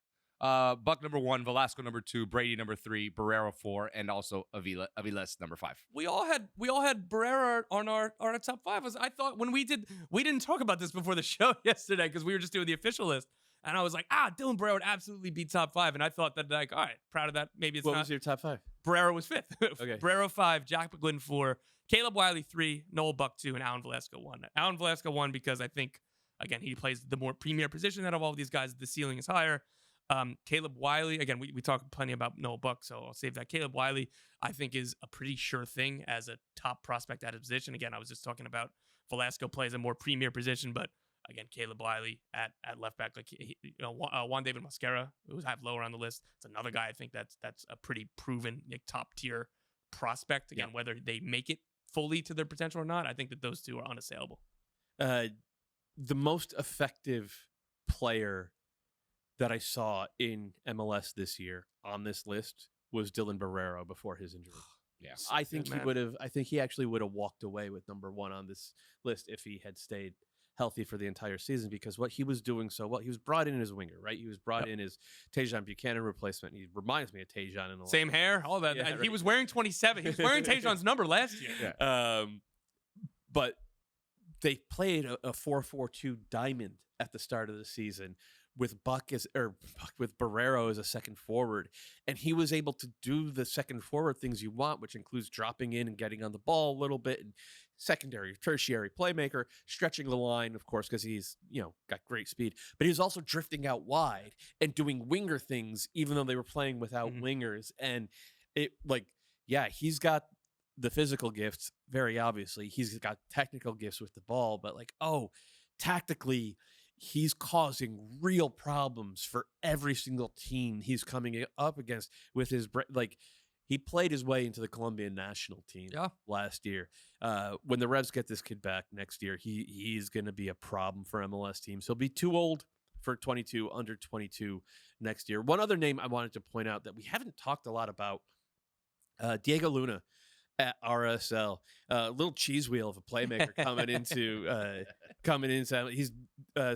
number 1, Velasco number 2, Brady number 3, Barrera 4, and also Aviles number 5. We all had Barrera on our top 5. I thought when we didn't talk about this before the show yesterday because we were just doing the official list. And I was like, Dylan Barrera would absolutely be top 5. And I thought that, like, all right, proud of that. Maybe it's What not. was your top 5? Barrera was 5th. Okay. Barrera 5, Jack McGlynn 4, Caleb Wiley 3, Noel Buck 2, and Alan Velasco 1. Alan Velasco 1 because I think, again, he plays the more premier position out of all of these guys. The ceiling is higher. Caleb Wiley, again, we talk plenty about Noel Buck, so I'll save that. Caleb Wiley, I think, is a pretty sure thing as a top prospect at his position. Again, I was just talking about Velasco plays a more premier position, but again, Caleb Wiley at left back, like Juan David Mosquera, who's have lower on the list. It's another guy I think that's a pretty proven top tier prospect. Again, whether they make it fully to their potential or not, I think that those two are unassailable. The most effective player that I saw in MLS this year on this list was Dylan Barrera before his injury. Yeah, I think he actually would have walked away with number 1 on this list if he had stayed healthy for the entire season, because what he was doing so well, he was brought in as a winger, right? He was brought in as Tejan Buchanan replacement. He reminds me of Tejan in the same hair, all that. Yeah, He was wearing 27. He was wearing Tejan's number last year. Yeah. But they played a 4-4-2 diamond at the start of the season with with Barrero as a second forward, and he was able to do the second forward things you want, which includes dropping in and getting on the ball a little bit, and secondary, tertiary playmaker, stretching the line, of course, because he's got great speed, but he was also drifting out wide and doing winger things, even though they were playing without wingers. And he's got the physical gifts, very obviously. He's got technical gifts with the ball, but tactically, he's causing real problems for every single team he's coming up against with his he played his way into the Colombian national team last year. When the Revs get this kid back next year, he's going to be a problem for MLS teams. He'll be too old for 22, under 22 next year. One other name I wanted to point out that we haven't talked a lot about, Diego Luna at RSL, a little cheese wheel of a playmaker coming into he's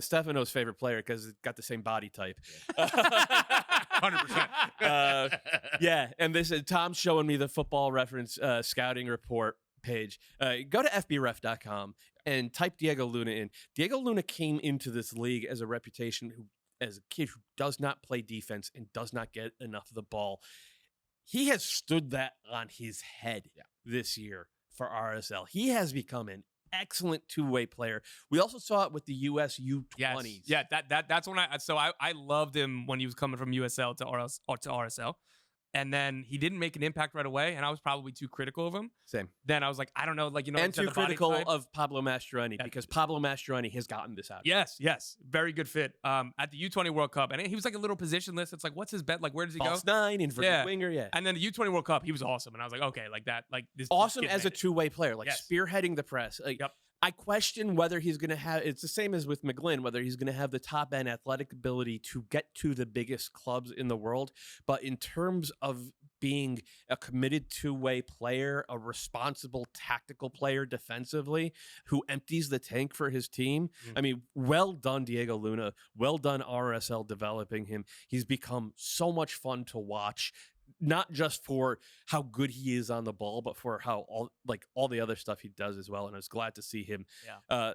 Stefano's favorite player because it's got the same body type. 100%. Yeah, and this is Tom's showing me the Football Reference scouting report page. Go to fbref.com and type Diego Luna in. Diego Luna came into this league as a reputation as a kid who does not play defense and does not get enough of the ball. He has stood that on his head this year for RSL. He has become an excellent two-way player. We also saw it with the US U20s. Yes. Yeah, that's when I loved him when he was coming from USL to RSL. And then he didn't make an impact right away, and I was probably too critical of him. Same. Then I was like, I don't know, and too critical of Pablo Mastroeni because Pablo Mastroeni has gotten this out. Yes, very good fit. At the U20 World Cup, and he was like a little positionless. It's like, what's his bet? Like, where does he False go? 9, inverted winger, And then the U20 World Cup, he was awesome, and I was like, okay, like that, like this. Awesome as a two-way player, spearheading the press. Yep. I question whether he's going to have, it's the same as with McGlynn, whether he's going to have the top end athletic ability to get to the biggest clubs in the world. But in terms of being a committed two-way player, a responsible tactical player defensively who empties the tank for his team, I mean, well done, Diego Luna. Well done, RSL, developing him. He's become so much fun to watch. Not just for how good he is on the ball, but for how all the other stuff he does as well. And I was glad to see him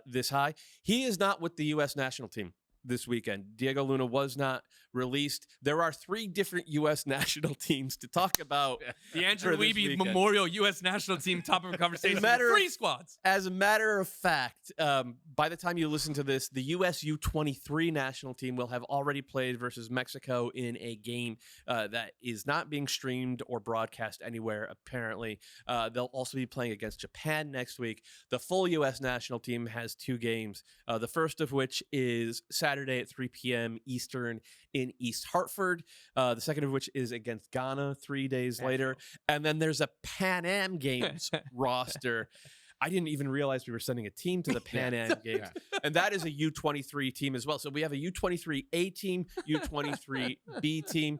this high. He is not with the U.S. national team this weekend. Diego Luna was not released. There are 3 different U.S. national teams to talk about. The Andrew Wiebe Memorial U.S. national team topic of conversation. 3 squads. As a matter of fact, by the time you listen to this, the U.S. U23 national team will have already played versus Mexico in a game that is not being streamed or broadcast anywhere, apparently. They'll also be playing against Japan next week. The full U.S. national team has 2 games, the first of which is Saturday at 3 p.m. Eastern in East Hartford. The second of which is against Ghana 3 days later. And then there's a Pan Am Games roster. I didn't even realize we were sending a team to the Pan Am games. And that is a U23 team as well. So we have a U23A team, U23B team.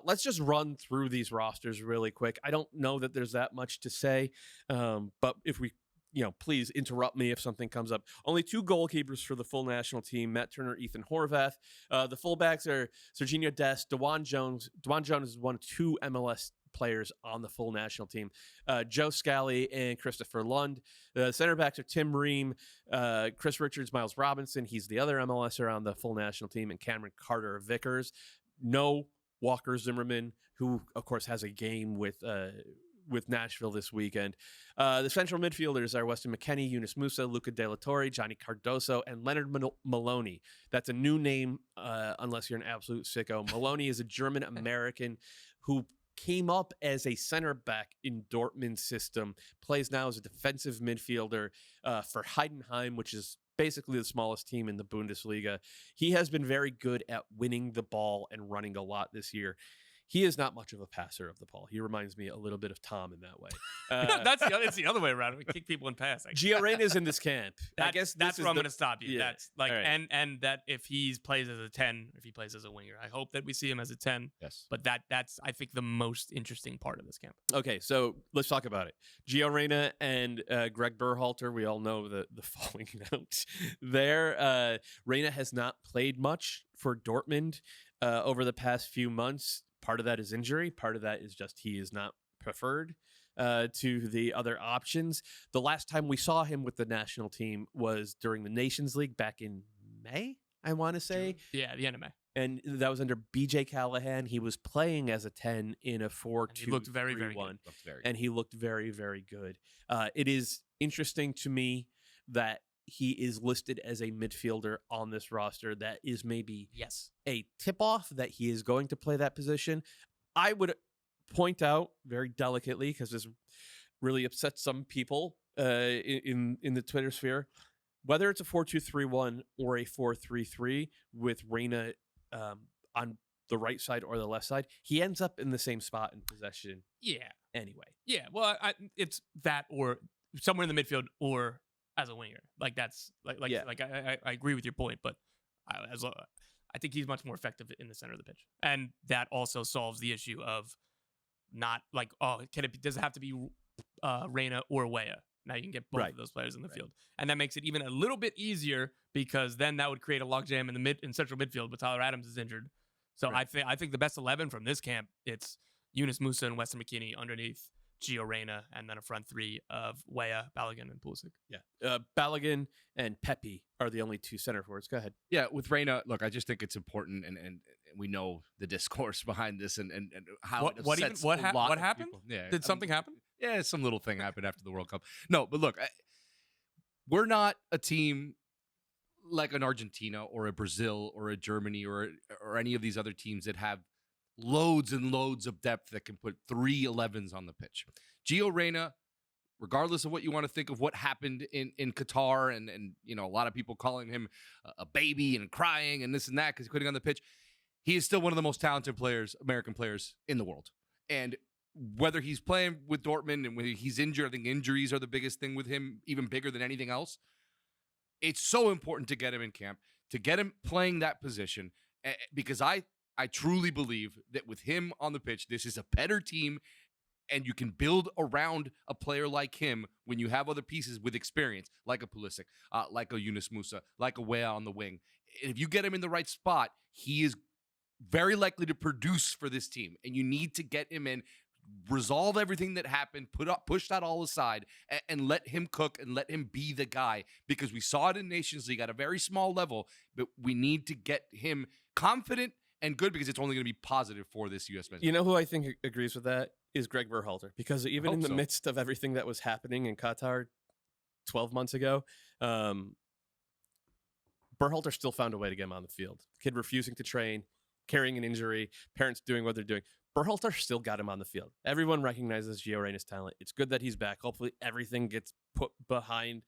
Let's just run through these rosters really quick. I don't know that there's that much to say, but if we, please interrupt me if something comes up. Only 2 goalkeepers for the full national team, Matt Turner, Ethan Horvath. The fullbacks are Serginho Dest, Dewan Jones. Dewan Jones is one of 2 MLS players on the full national team. Joe Scally and Christopher Lund. The center backs are Tim Ream, Chris Richards, Miles Robinson. He's the other MLSer on the full national team, and Cameron Carter Vickers. No Walker Zimmerman, who, of course, has a game with Nashville this weekend. The central midfielders are Weston McKennie, Yunus Musa, Luca De La Torre, Johnny Cardoso, and Leonard Maloney. That's a new name, unless you're an absolute sicko. Maloney is a German-American who came up as a center back in Dortmund's system, plays now as a defensive midfielder for Heidenheim, which is basically the smallest team in the Bundesliga. He has been very good at winning the ball and running a lot this year. He is not much of a passer of the ball. He reminds me a little bit of Tom in that way. It's the other way around. We kick people in pass. Gio Reyna's in this camp. I guess that's where I'm going to stop you. Yeah. That's like, right. and that if he plays as a 10, if he plays as a winger, I hope that we see him as a 10. Yes. But that's I think the most interesting part of this camp. Okay, so let's talk about it. Gio Reyna and Greg Berhalter, we all know the falling out there. Reyna has not played much for Dortmund over the past few months. Part of that is injury. Part of that is just he is not preferred to the other options. The last time we saw him with the national team was during the Nations League back in May, I want to say. Yeah, the end of May. And that was under BJ Callahan. He was playing as a 10 in a 4-2-3-1. He looked very, very good. And he looked very, very good. It is interesting to me that he is listed as a midfielder on this roster. That is maybe a tip-off that he is going to play that position. I would point out very delicately, because this really upsets some people in the Twitter sphere, whether it's a 4-2-3-1 or a 4-3-3 with Reyna on the right side or the left side, he ends up in the same spot in possession. Yeah. Anyway. Yeah. Well, it's that or somewhere in the midfield or as a winger. Like that's I agree with your point, but I think he's much more effective in the center of the pitch, and that also solves the issue of not like, does it have to be Reyna or Weah? Now you can get both of those players in the field, and that makes it even a little bit easier, because then that would create a logjam in central midfield. But Tyler Adams is injured, so I think the best 11 from this camp, it's Yunus Musa and Weston McKennie underneath Gio Reyna, and then a front 3 of Weah, Balogun, and Pulisic. Yeah, Balogun and Pepe are the only 2 center forwards. Go ahead. Yeah, with Reyna, look, I just think it's important, and we know the discourse behind this and how what happened? Yeah, Did something happen? Yeah, some little thing happened after the World Cup. No, but look, we're not a team like an Argentina or a Brazil or a Germany or any of these other teams that have loads and loads of depth that can put 3 11s on the pitch. Gio Reyna, regardless of what you want to think of what happened in Qatar, and a lot of people calling him a baby and crying and this and that because he's quitting on the pitch, he is still one of the most talented players, American players in the world. And whether he's playing with Dortmund and when he's injured, I think injuries are the biggest thing with him, even bigger than anything else. It's so important to get him in camp, to get him playing that position, because I truly believe that with him on the pitch, this is a better team, and you can build around a player like him when you have other pieces with experience, like a Pulisic, like a Yunus Musa, like a Weah on the wing. And if you get him in the right spot, he is very likely to produce for this team, and you need to get him in, resolve everything that happened, push that all aside, and let him cook and let him be the guy, because we saw it in Nations League at a very small level, but we need to get him confident and good, because it's only going to be positive for this USMNT. You know who I think agrees with that is Greg Berhalter, because even in the midst of everything that was happening in Qatar 12 months ago, Berhalter still found a way to get him on the field. Kid refusing to train, carrying an injury, parents doing what they're doing. Berhalter still got him on the field. Everyone recognizes Gio Reyna's talent. It's good that he's back. Hopefully everything gets put behind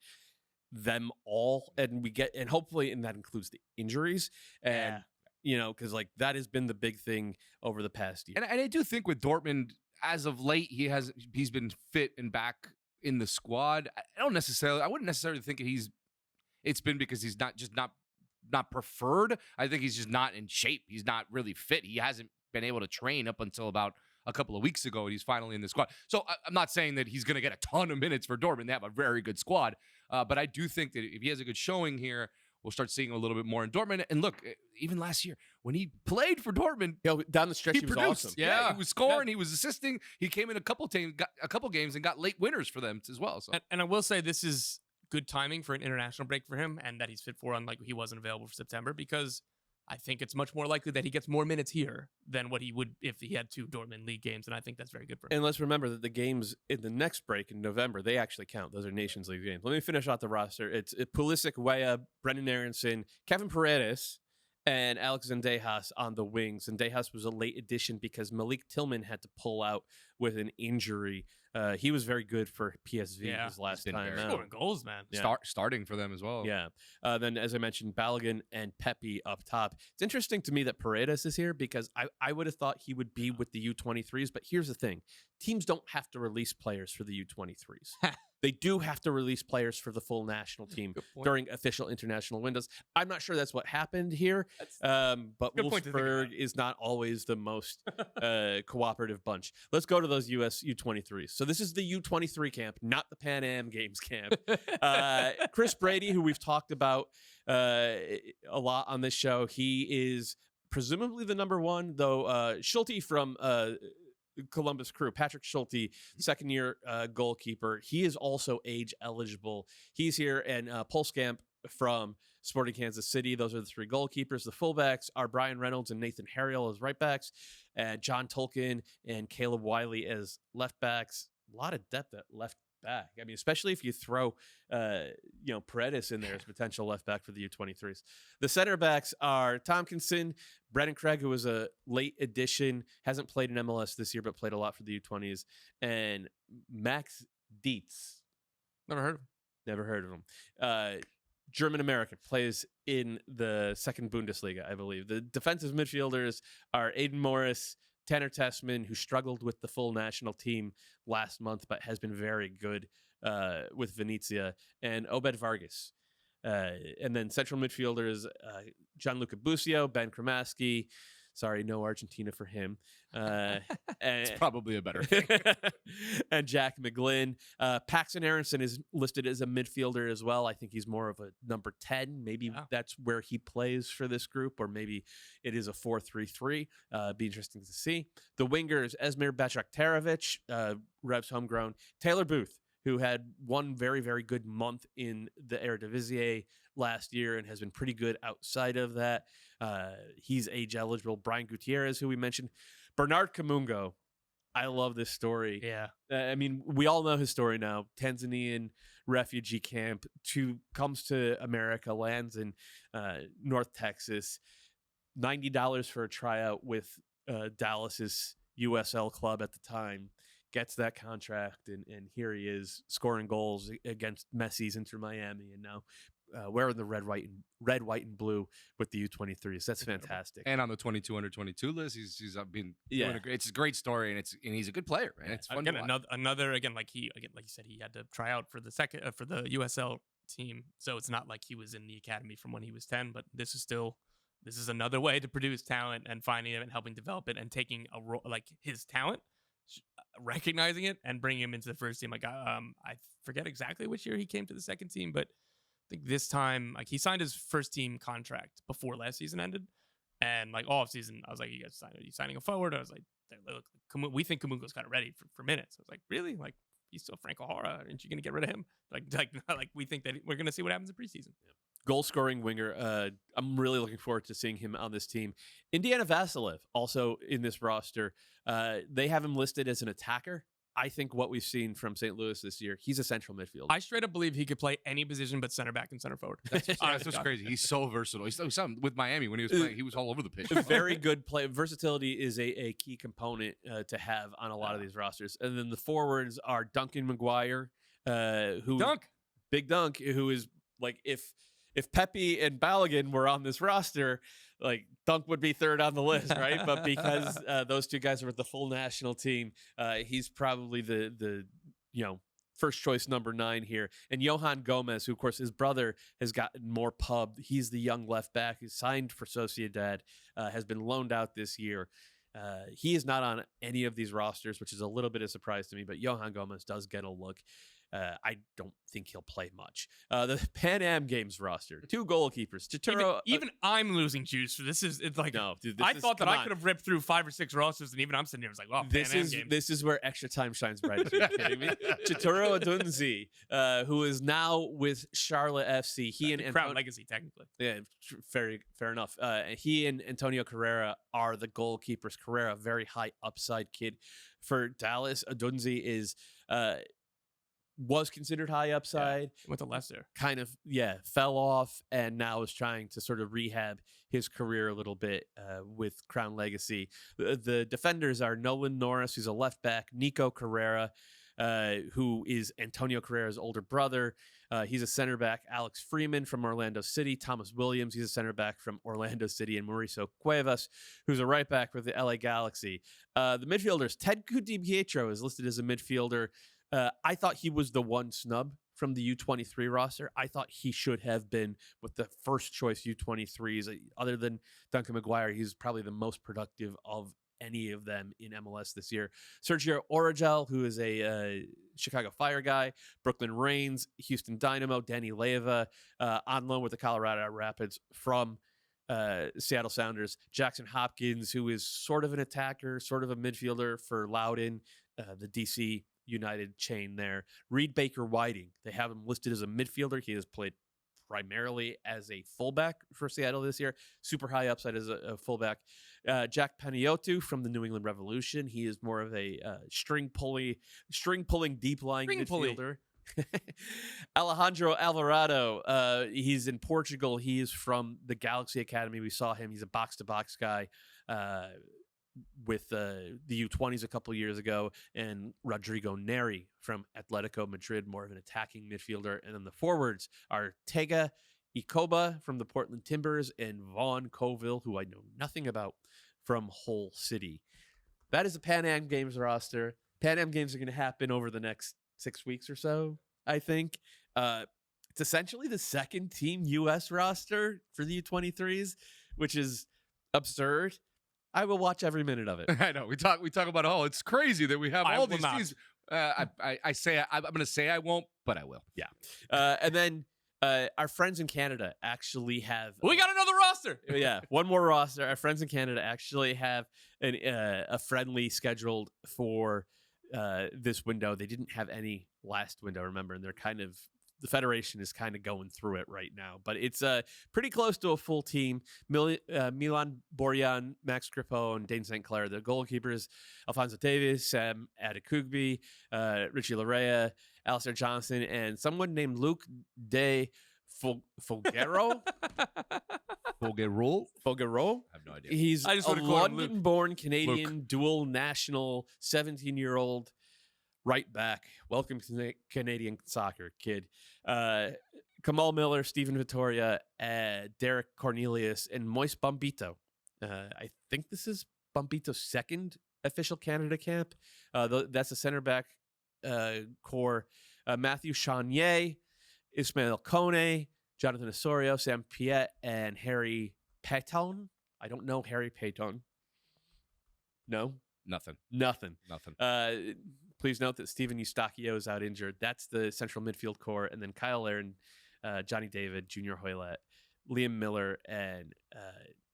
them all, and hopefully, and that includes the injuries. And because that has been the big thing over the past year. And I do think with Dortmund, as of late, he's been fit and back in the squad. I wouldn't necessarily think it's been because he's not preferred. I think he's just not in shape. He's not really fit. He hasn't been able to train up until about a couple of weeks ago, and he's finally in the squad. So I'm not saying that he's going to get a ton of minutes for Dortmund. They have a very good squad. But I do think that if he has a good showing here, we'll start seeing a little bit more in Dortmund. And look, even last year when he played for Dortmund, down the stretch, he was produced. awesome. Yeah, he was scoring. He was assisting. He came in a couple games and got late winners for them as well. So. And I will say this is good timing for an international break for him, and that he's fit for, unlike he wasn't available for September, because I think it's much more likely that he gets more minutes here than what he would if he had 2 Dortmund league games, and I think that's very good for him. And let's remember that the games in the next break in November, they actually count. Those are Nations League games. Let me finish out the roster. It's Pulisic, Weah, Brendan Aronson, Kevin Paredes, and Alex Zendejas on the wings. Zendejas was a late addition because Malik Tillman had to pull out with an injury. He was very good for PSV his last time out. Scoring goals, man. Yeah. Starting for them as well. Yeah. Then, as I mentioned, Balogun and Pepe up top. It's interesting to me that Paredes is here because I would have thought he would be with the U23s. But here's the thing. Teams don't have to release players for the U23s. They do have to release players for the full national team during official international windows. I'm not sure that's what happened here, but Wolfsburg is not always the most cooperative bunch. Let's go to those US U23s. So this is the U23 camp, not the Pan Am Games camp. Chris Brady, who we've talked about a lot on this show, he is presumably the number one, though Schulte from Columbus Crew, Patrick Schulte, second-year goalkeeper. He is also age eligible. He's here, and Polskamp from Sporting Kansas City. Those are the 3 goalkeepers. The fullbacks are Brian Reynolds and Nathan Harriel as right backs, and John Tolkien and Caleb Wiley as left backs. A lot of depth at left back. I mean, especially if you throw, Paredes in there as potential left back for the U23s. The center backs are Tompkinson, Brendan Craig, who was a late addition, hasn't played in MLS this year, but played a lot for the U20s, and Max Dietz. Never heard of him. German American, plays in the second Bundesliga, I believe. The defensive midfielders are Aiden Morris, Tanner Tessman, who struggled with the full national team last month, but has been very good with Venezia, and Obed Vargas. And then central midfielders, Gianluca Busio, Ben Kramaski. Sorry, no Argentina for him. It's probably a better thing. And Jack McGlynn. Paxton Aronson is listed as a midfielder as well. I think he's more of a number 10. Maybe that's where he plays for this group, or maybe it is a 4-3-3. Be interesting to see. The wingers, Esmir Bajraktarevic, Revs homegrown. Taylor Booth, who had one very, very good month in the Eredivisie last year and has been pretty good outside of that. He's age eligible. Brian Gutierrez, who we mentioned. Bernard Kamungo. I love this story. Yeah. I mean, we all know his story now. Tanzanian refugee camp, comes to America, lands in North Texas. $90 for a tryout with Dallas's USL club at the time. Gets that contract, and here he is scoring goals against Messi's Inter Miami, and now wearing the red, white, and blue with the U23s. That's fantastic. And on the 22 under 22 list, he's been doing it's a great story, and he's a good player, man. It's fun. Again, another like you said, he had to try out for the for the USL team, so it's not like he was in the academy from when he was 10. But this is another way to produce talent and finding it and helping develop it and taking a role like his talent, recognizing it and bringing him into the first team. Like I forget exactly which year he came to the second team, but I think this time, like, he signed his first team contract before last season ended, and like all off season, I was like, are you signing a forward? I was like, look, we think Kamungo's kind of ready for minutes. I was like, really? Like, he's still Frank O'Hara. Aren't you going to get rid of him? Like we think that we're going to see what happens in preseason. Yeah. Goal scoring winger. I'm really looking forward to seeing him on this team. Indiana Vasilev, also in this roster. They have him listed as an attacker. I think what we've seen from St. Louis this year, he's a central midfielder. I straight up believe he could play any position but center back and center forward. That's what's crazy. He's so versatile. He's with Miami when he was playing. He was all over the pitch. Very good play. Versatility is a key component to have on a lot of these rosters. And then the forwards are Duncan McGuire, Big Dunk, who is like if Pepe and Balogun were on this roster, like Dunk would be third on the list, right? But because those two guys are with the full national team, he's probably the first choice number 9 here. And Johan Gomez, who, of course, his brother has gotten more pub. He's the young left back who signed for Sociedad, has been loaned out this year. He is not on any of these rosters, which is a little bit of a surprise to me, but Johan Gomez does get a look. I don't think he'll play much. The Pan Am Games roster, 2 goalkeepers. Chituro, even I'm losing juice for this. It's like, no, dude, I thought that I could have ripped through 5 or 6 rosters, and even I'm sitting here, was like, "Wow, this is where extra time shines bright." Are you kidding me? Chituro Adunzi, who is now with Charlotte FC. He and Crown Legacy, technically. Yeah, fair enough. He and Antonio Carrera are the goalkeepers. Carrera, very high upside kid for Dallas. Adunzi is. Was considered high upside. Went to Leicester. Kind of, fell off and now is trying to sort of rehab his career a little bit with Crown Legacy. The defenders are Nolan Norris, who's a left back, Nico Carrera, who is Antonio Carrera's older brother. He's a center back, Alex Freeman from Orlando City, Thomas Williams, he's a center back from Orlando City, and Mauricio Cuevas, who's a right back for the LA Galaxy. The midfielders, Ted DiPietro is listed as a midfielder. I thought he was the one snub from the U23 roster. I thought he should have been with the first choice U23s. Other than Duncan McGuire, he's probably the most productive of any of them in MLS this year. Sergio Origel, who is a Chicago Fire guy, Brooklyn Reigns, Houston Dynamo, Danny Leyva, on loan with the Colorado Rapids from Seattle Sounders. Jackson Hopkins, who is sort of an attacker, sort of a midfielder for Loudoun, the DC United chain there. Reed Baker Whiting, they have him listed as a midfielder. He has played primarily as a fullback for Seattle this year. Super high upside as a fullback. Jack Panayiotou from the New England Revolution. He is more of a string pulling deep lying midfielder. Alejandro Alvarado, he's in Portugal. He is from the Galaxy Academy. We saw him. He's a box-to-box guy with the U20s a couple years ago, and Rodrigo Neri from Atletico Madrid, more of an attacking midfielder. And then the forwards are Tega Ikoba from the Portland Timbers and Vaughn Colville, who I know nothing about, from Hull City. That is the Pan Am Games roster. Pan Am Games are going to happen over the next 6 weeks or so, I think. It's essentially the second team U.S. roster for the U23s, which is absurd. I will watch every minute of it. I know. We talk about, oh, it's crazy that we have all these teams. I'm going to say I won't, but I will. Yeah. And then our friends in Canada actually have... We got another roster! Yeah, one more roster. Our friends in Canada actually have a friendly scheduled for this window. They didn't have any last window, remember, and they're kind of... The Federation is kind of going through it right now, but it's pretty close to a full team. Milan Borjan, Max Grippo, and Dane St. Clair. The goalkeepers, Alfonso Davies, Sam Adekugbi, Richie Larea, Alistair Johnson, and someone named Luke de Folgero. Folgero? I have no idea. He's a London-born Canadian dual national 17-year-old right back. Welcome to Canadian soccer, kid. Kamal Miller, Stephen Vittoria, Derek Cornelius, and Moise Bombito. I think this is Bombito's second official Canada camp. That's a center back core. Matthew Chanier, Ismail Kone, Jonathan Osorio, Sam Piet, and Harry Payton. I don't know Harry Payton. No? Nothing. Please note that Steven Eustachio is out injured. That's the central midfield core. And then Kyle Aaron, Johnny David, Junior Hoylett, Liam Miller, and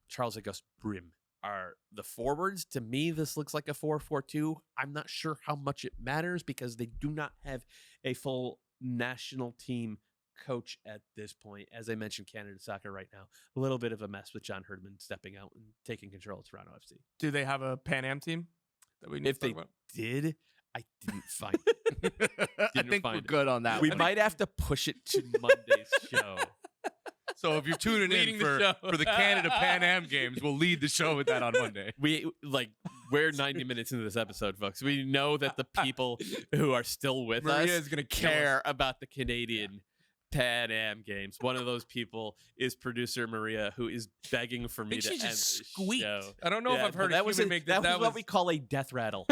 Charles Auguste Brim are the forwards. To me, this looks like a 4-4-2. I'm not sure how much it matters because they do not have a full national team coach at this point. As I mentioned, Canada soccer right now, a little bit of a mess with John Herdman stepping out and taking control of Toronto FC. Do they have a Pan Am team that we need if to they talk about? did, I didn't find it. I think we're good on that. We might have to push it to Monday's show. So if you're tuning in for the Canada Pan Am Games, we'll lead the show with that on Monday. We're 90 minutes into this episode, folks. We know that the people who are still with Maria us is gonna care about the Canadian Pan Am games. One of those people is producer Maria, who is begging for me to end just this squeaked. show. I don't know if I've heard that a was human make that that was what we call a death rattle.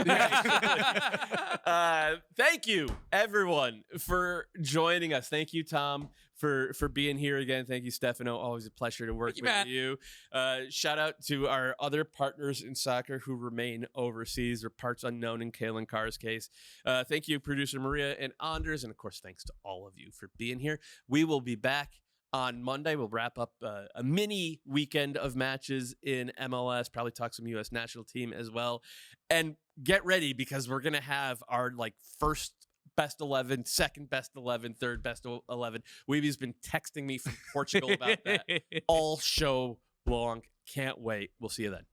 Thank you, everyone, for joining us. Thank you, Tom, for being here again. Thank you, Stefano. Always a pleasure to work you, with Matt. you. Shout out to our other partners in soccer who remain overseas or parts unknown in Kalen Carr's case. Thank you, producer Maria and Anders. And of course, thanks to all of you for being here. We will be back on Monday. We'll wrap up a mini weekend of matches in MLS, probably talk some U.S. national team as well. And get ready because we're going to have our first best 11, second best 11, third best 11. Weeby's been texting me from Portugal about that all show long. Can't wait. We'll see you then.